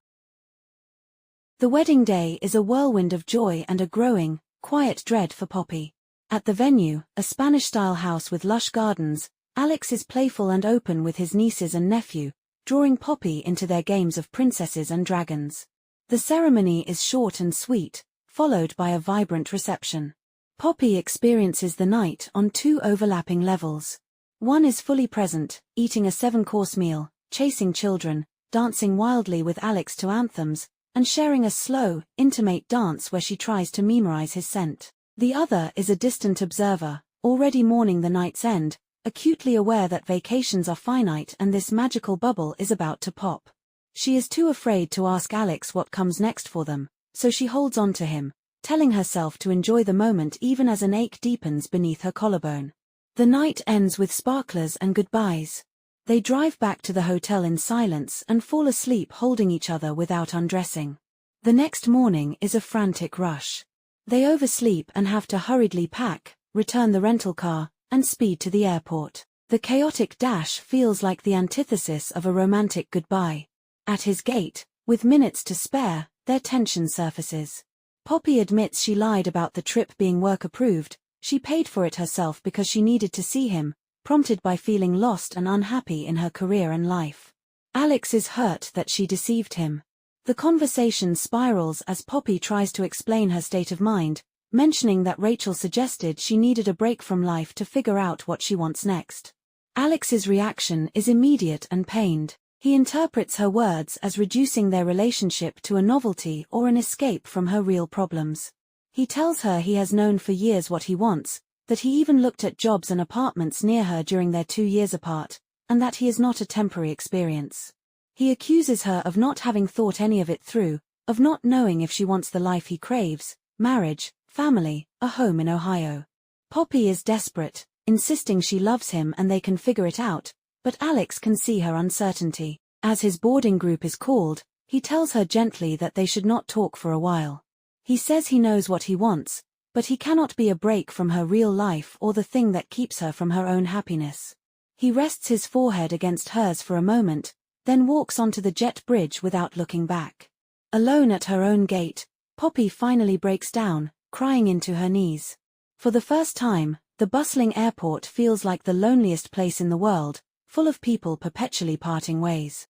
The wedding day is a whirlwind of joy and a growing, quiet dread for Poppy. At the venue, a Spanish-style house with lush gardens, Alex is playful and open with his nieces and nephew, drawing Poppy into their games of princesses and dragons. The ceremony is short and sweet, followed by a vibrant reception. Poppy experiences the night on two overlapping levels. One is fully present, eating a 7-course meal, chasing children, dancing wildly with Alex to anthems, and sharing a slow, intimate dance where she tries to memorize his scent. The other is a distant observer, already mourning the night's end, acutely aware that vacations are finite and this magical bubble is about to pop. She is too afraid to ask Alex what comes next for them, so she holds on to him, telling herself to enjoy the moment even as an ache deepens beneath her collarbone. The night ends with sparklers and goodbyes. They drive back to the hotel in silence and fall asleep holding each other without undressing. The next morning is a frantic rush. They oversleep and have to hurriedly pack, return the rental car, and speed to the airport. The chaotic dash feels like the antithesis of a romantic goodbye. At his gate, with minutes to spare, their tension surfaces. Poppy admits she lied about the trip being work-approved. She paid for it herself because she needed to see him, prompted by feeling lost and unhappy in her career and life. Alex is hurt that she deceived him. The conversation spirals as Poppy tries to explain her state of mind, mentioning that Rachel suggested she needed a break from life to figure out what she wants next. Alex's reaction is immediate and pained. He interprets her words as reducing their relationship to a novelty or an escape from her real problems. He tells her he has known for years what he wants, that he even looked at jobs and apartments near her during their 2 years apart, and that he is not a temporary experience. He accuses her of not having thought any of it through, of not knowing if she wants the life he craves, marriage, family, a home in Ohio. Poppy is desperate, insisting she loves him and they can figure it out, but Alex can see her uncertainty. As his boarding group is called, he tells her gently that they should not talk for a while. He says he knows what he wants, but he cannot be a break from her real life or the thing that keeps her from her own happiness. He rests his forehead against hers for a moment, then walks onto the jet bridge without looking back. Alone at her own gate, Poppy finally breaks down, crying into her knees. For the first time, the bustling airport feels like the loneliest place in the world, full of people perpetually parting ways.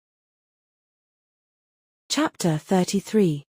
Chapter 33.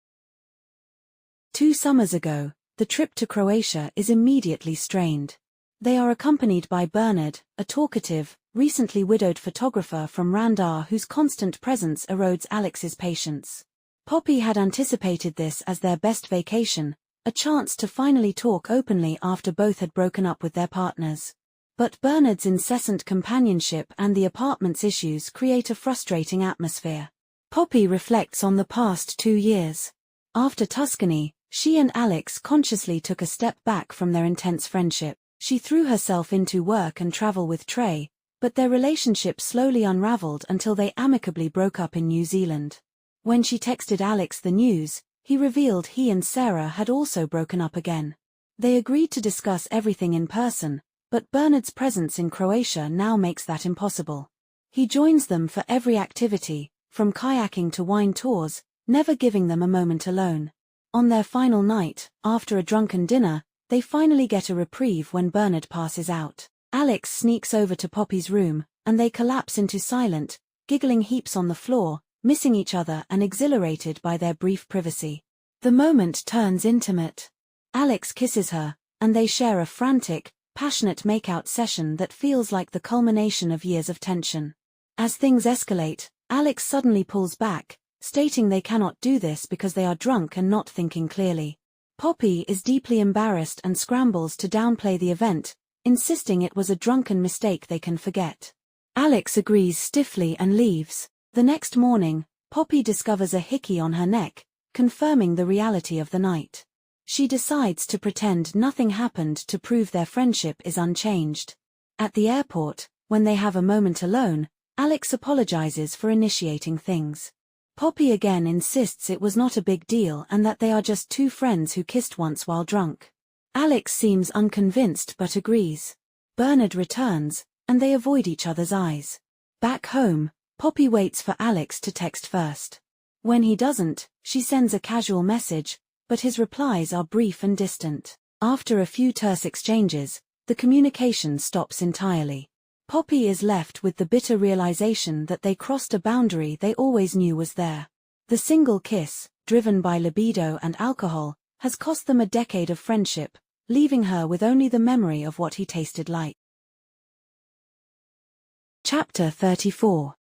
2 summers ago, the trip to Croatia is immediately strained. They are accompanied by Bernard, a talkative, recently widowed photographer from Randar whose constant presence erodes Alex's patience. Poppy had anticipated this as their best vacation, a chance to finally talk openly after both had broken up with their partners. But Bernard's incessant companionship and the apartment's issues create a frustrating atmosphere. Poppy reflects on the past 2 years. After Tuscany, she and Alex consciously took a step back from their intense friendship. She threw herself into work and travel with Trey, but their relationship slowly unraveled until they amicably broke up in New Zealand. When she texted Alex the news, he revealed he and Sarah had also broken up again. They agreed to discuss everything in person, but Bernard's presence in Croatia now makes that impossible. He joins them for every activity, from kayaking to wine tours, never giving them a moment alone. On their final night, after a drunken dinner, they finally get a reprieve when Bernard passes out. Alex sneaks over to Poppy's room, and they collapse into silent, giggling heaps on the floor, missing each other and exhilarated by their brief privacy. The moment turns intimate. Alex kisses her, and they share a frantic, passionate make-out session that feels like the culmination of years of tension. As things escalate, Alex suddenly pulls back, stating they cannot do this because they are drunk and not thinking clearly. Poppy is deeply embarrassed and scrambles to downplay the event, insisting it was a drunken mistake they can forget. Alex agrees stiffly and leaves. The next morning, Poppy discovers a hickey on her neck, confirming the reality of the night. She decides to pretend nothing happened to prove their friendship is unchanged. At the airport, when they have a moment alone, Alex apologizes for initiating things. Poppy again insists it was not a big deal and that they are just 2 friends who kissed once while drunk. Alex seems unconvinced but agrees. Bernard returns, and they avoid each other's eyes. Back home, Poppy waits for Alex to text first. When he doesn't, she sends a casual message, but his replies are brief and distant. After a few terse exchanges, the communication stops entirely. Poppy is left with the bitter realization that they crossed a boundary they always knew was there. The single kiss, driven by libido and alcohol, has cost them a decade of friendship, leaving her with only the memory of what he tasted like. Chapter 34.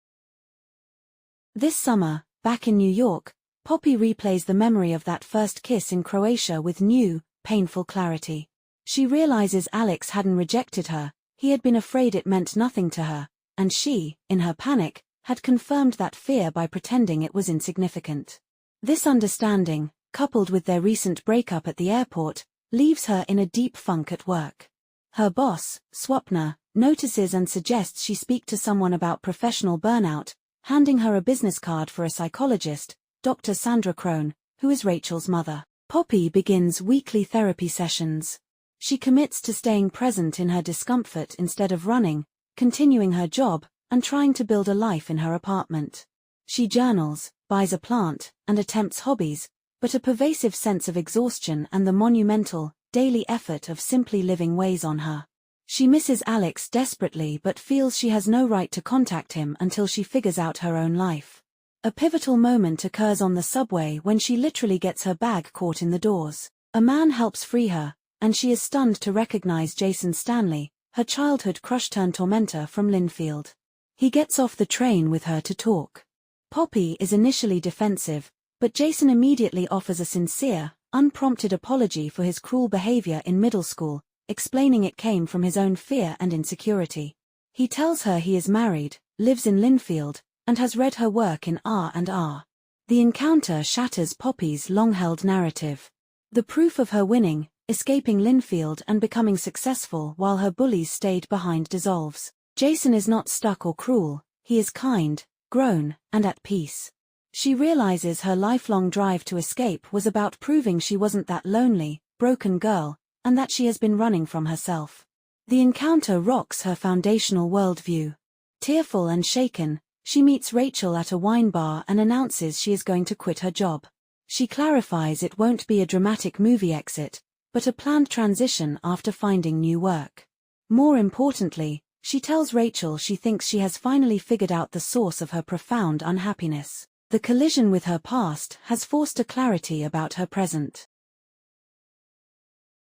This summer, back in New York, Poppy replays the memory of that first kiss in Croatia with new, painful clarity. She realizes Alex hadn't rejected her, he had been afraid it meant nothing to her, and she, in her panic, had confirmed that fear by pretending it was insignificant. This understanding, coupled with their recent breakup at the airport, leaves her in a deep funk at work. Her boss, Swapna, notices and suggests she speak to someone about professional burnout, handing her a business card for a psychologist, Dr. Sandra Crone, who is Rachel's mother. Poppy begins weekly therapy sessions. She commits to staying present in her discomfort instead of running, continuing her job, and trying to build a life in her apartment. She journals, buys a plant, and attempts hobbies, but a pervasive sense of exhaustion and the monumental, daily effort of simply living weighs on her. She misses Alex desperately but feels she has no right to contact him until she figures out her own life. A pivotal moment occurs on the subway when she literally gets her bag caught in the doors. A man helps free her, and she is stunned to recognize Jason Stanley, her childhood crush-turned-tormentor from Linfield. He gets off the train with her to talk. Poppy is initially defensive, but Jason immediately offers a sincere, unprompted apology for his cruel behavior in middle school, explaining it came from his own fear and insecurity. He tells her he is married, lives in Linfield, and has read her work in R&R. The encounter shatters Poppy's long-held narrative. The proof of her winning, escaping Linfield and becoming successful while her bullies stayed behind dissolves. Jason is not stuck or cruel, he is kind, grown, and at peace. She realizes her lifelong drive to escape was about proving she wasn't that lonely, broken girl, and that she has been running from herself. The encounter rocks her foundational worldview. Tearful and shaken, she meets Rachel at a wine bar and announces she is going to quit her job. She clarifies it won't be a dramatic movie exit, but a planned transition after finding new work. More importantly, she tells Rachel she thinks she has finally figured out the source of her profound unhappiness. The collision with her past has forced a clarity about her present.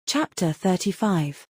Chapter 35.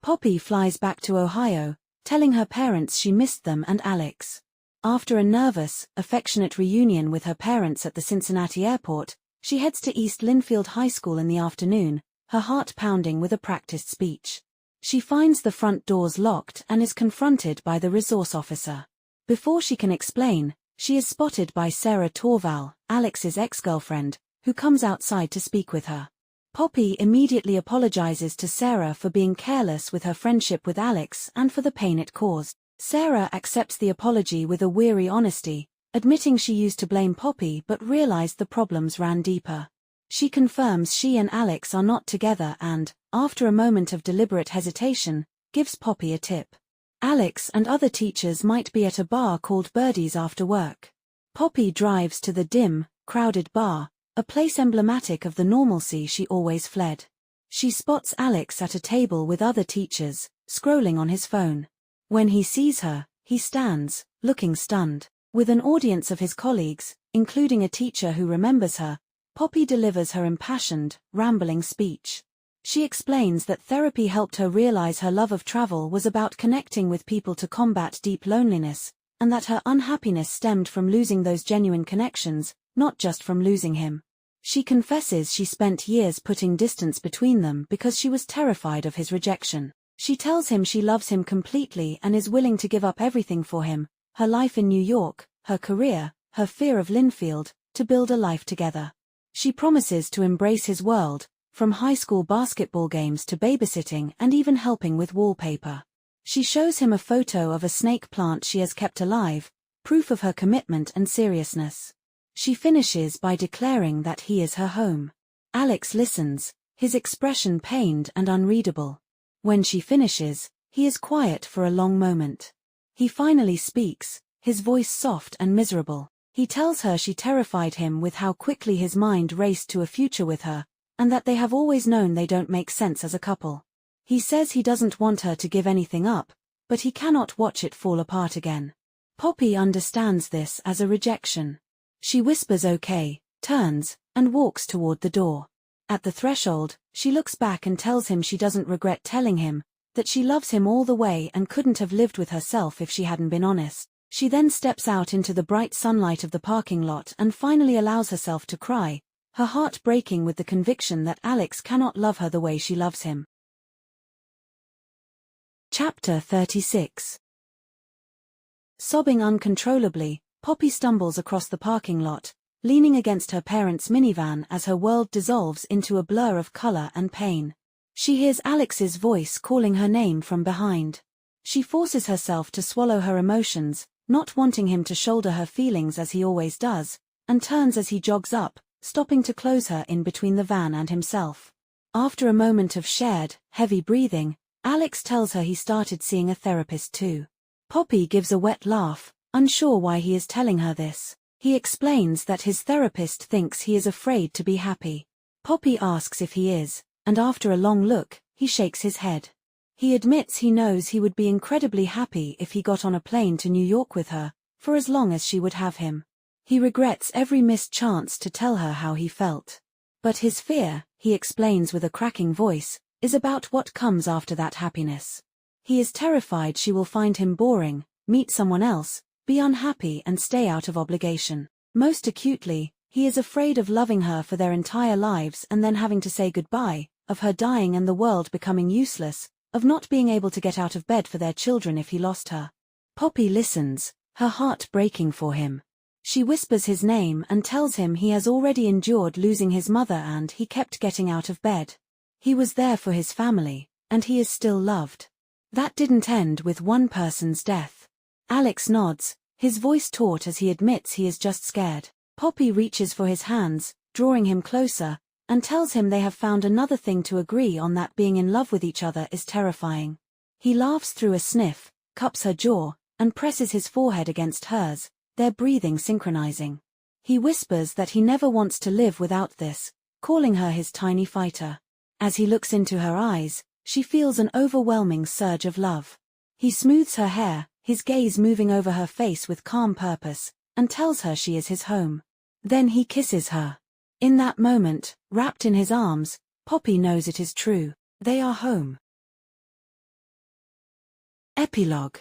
Poppy flies back to Ohio, telling her parents she missed them and Alex. After a nervous, affectionate reunion with her parents at the Cincinnati airport, she heads to East Linfield High School in the afternoon, her heart pounding with a practiced speech. She finds the front doors locked and is confronted by the resource officer. Before she can explain, she is spotted by Sarah Torval, Alex's ex-girlfriend, who comes outside to speak with her. Poppy immediately apologizes to Sarah for being careless with her friendship with Alex and for the pain it caused. Sarah accepts the apology with a weary honesty, admitting she used to blame Poppy but realized the problems ran deeper. She confirms she and Alex are not together and, after a moment of deliberate hesitation, gives Poppy a tip. Alex and other teachers might be at a bar called Birdie's after work. Poppy drives to the dim, crowded bar, a place emblematic of the normalcy she always fled. She spots Alex at a table with other teachers, scrolling on his phone. When he sees her, he stands, looking stunned. With an audience of his colleagues, including a teacher who remembers her, Poppy delivers her impassioned, rambling speech. She explains that therapy helped her realize her love of travel was about connecting with people to combat deep loneliness, and that her unhappiness stemmed from losing those genuine connections, not just from losing him. She confesses she spent years putting distance between them because she was terrified of his rejection. She tells him she loves him completely and is willing to give up everything for him, her life in New York, her career, her fear of Linfield, to build a life together. She promises to embrace his world, from high school basketball games to babysitting and even helping with wallpaper. She shows him a photo of a snake plant she has kept alive, proof of her commitment and seriousness. She finishes by declaring that he is her home. Alex listens, his expression pained and unreadable. When she finishes, he is quiet for a long moment. He finally speaks, his voice soft and miserable. He tells her she terrified him with how quickly his mind raced to a future with her, and that they have always known they don't make sense as a couple. He says he doesn't want her to give anything up, but he cannot watch it fall apart again. Poppy understands this as a rejection. She whispers okay, turns, and walks toward the door. At the threshold, she looks back and tells him she doesn't regret telling him, that she loves him all the way and couldn't have lived with herself if she hadn't been honest. She then steps out into the bright sunlight of the parking lot and finally allows herself to cry, her heart breaking with the conviction that Alex cannot love her the way she loves him. Chapter 36. Sobbing uncontrollably, Poppy stumbles across the parking lot, leaning against her parents' minivan as her world dissolves into a blur of color and pain. She hears Alex's voice calling her name from behind. She forces herself to swallow her emotions, not wanting him to shoulder her feelings as he always does, and turns as he jogs up, stopping to close her in between the van and himself. After a moment of shared, heavy breathing, Alex tells her he started seeing a therapist too. Poppy gives a wet laugh, unsure why he is telling her this. He explains that his therapist thinks he is afraid to be happy. Poppy asks if he is, and after a long look, he shakes his head. He admits he knows he would be incredibly happy if he got on a plane to New York with her, for as long as she would have him. He regrets every missed chance to tell her how he felt. But his fear, he explains with a cracking voice, is about what comes after that happiness. He is terrified she will find him boring, meet someone else, be unhappy and stay out of obligation. Most acutely, he is afraid of loving her for their entire lives and then having to say goodbye, of her dying and the world becoming useless, of not being able to get out of bed for their children if he lost her. Poppy listens, her heart breaking for him. She whispers his name and tells him he has already endured losing his mother and he kept getting out of bed. He was there for his family, and he is still loved. That didn't end with one person's death. Alex nods, his voice taut as he admits he is just scared. Poppy reaches for his hands, drawing him closer, and tells him they have found another thing to agree on, that being in love with each other is terrifying. He laughs through a sniff, cups her jaw, and presses his forehead against hers, their breathing synchronizing. He whispers that he never wants to live without this, calling her his tiny fighter. As he looks into her eyes, she feels an overwhelming surge of love. He smooths her hair, his gaze moving over her face with calm purpose, and tells her she is his home. Then he kisses her. In that moment, wrapped in his arms, Poppy knows it is true. They are home. Epilogue.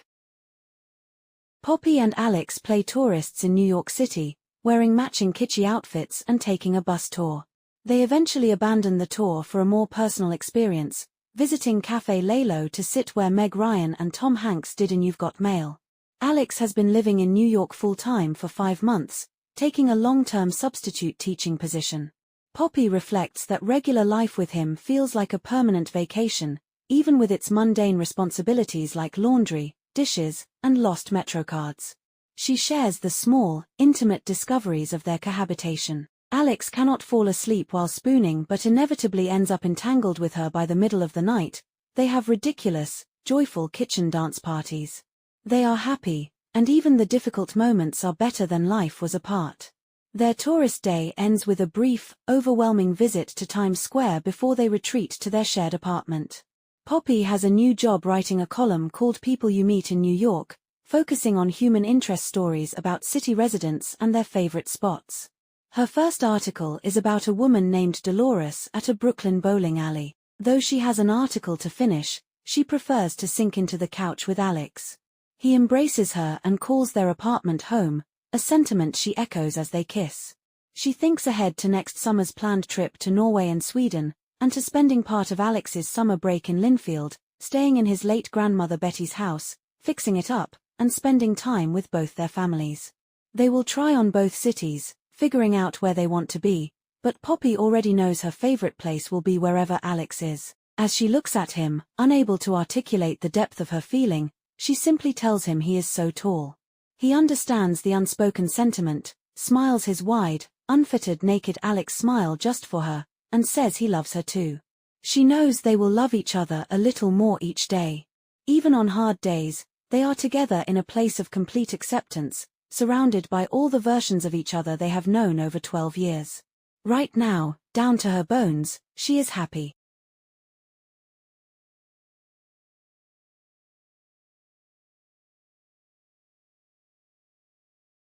Poppy and Alex play tourists in New York City, wearing matching kitschy outfits and taking a bus tour. They eventually abandon the tour for a more personal experience, visiting Café Lalo to sit where Meg Ryan and Tom Hanks did in You've Got Mail. Alex has been living in New York full-time for 5 months, taking a long-term substitute teaching position. Poppy reflects that regular life with him feels like a permanent vacation, even with its mundane responsibilities like laundry, dishes, and lost Metro cards. She shares the small, intimate discoveries of their cohabitation. Alex cannot fall asleep while spooning but inevitably ends up entangled with her by the middle of the night. They have ridiculous, joyful kitchen dance parties. They are happy, and even the difficult moments are better than life was apart. Their tourist day ends with a brief, overwhelming visit to Times Square before they retreat to their shared apartment. Poppy has a new job writing a column called People You Meet in New York, focusing on human interest stories about city residents and their favorite spots. Her first article is about a woman named Dolores at a Brooklyn bowling alley. Though she has an article to finish, she prefers to sink into the couch with Alex. He embraces her and calls their apartment home, a sentiment she echoes as they kiss. She thinks ahead to next summer's planned trip to Norway and Sweden, and to spending part of Alex's summer break in Linfield, staying in his late grandmother Betty's house, fixing it up, and spending time with both their families. They will try on both cities, figuring out where they want to be, but Poppy already knows her favorite place will be wherever Alex is. As she looks at him, unable to articulate the depth of her feeling, she simply tells him he is so tall. He understands the unspoken sentiment, smiles his wide, unfitted naked Alex smile just for her, and says he loves her too. She knows they will love each other a little more each day. Even on hard days, they are together in a place of complete acceptance, surrounded by all the versions of each other they have known over 12 years. Right now, down to her bones, she is happy.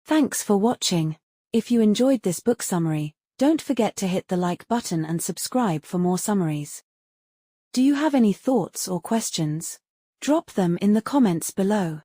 Thanks for watching. If you enjoyed this book summary, don't forget to hit the like button and subscribe for more summaries. Do you have any thoughts or questions? Drop them in the comments below.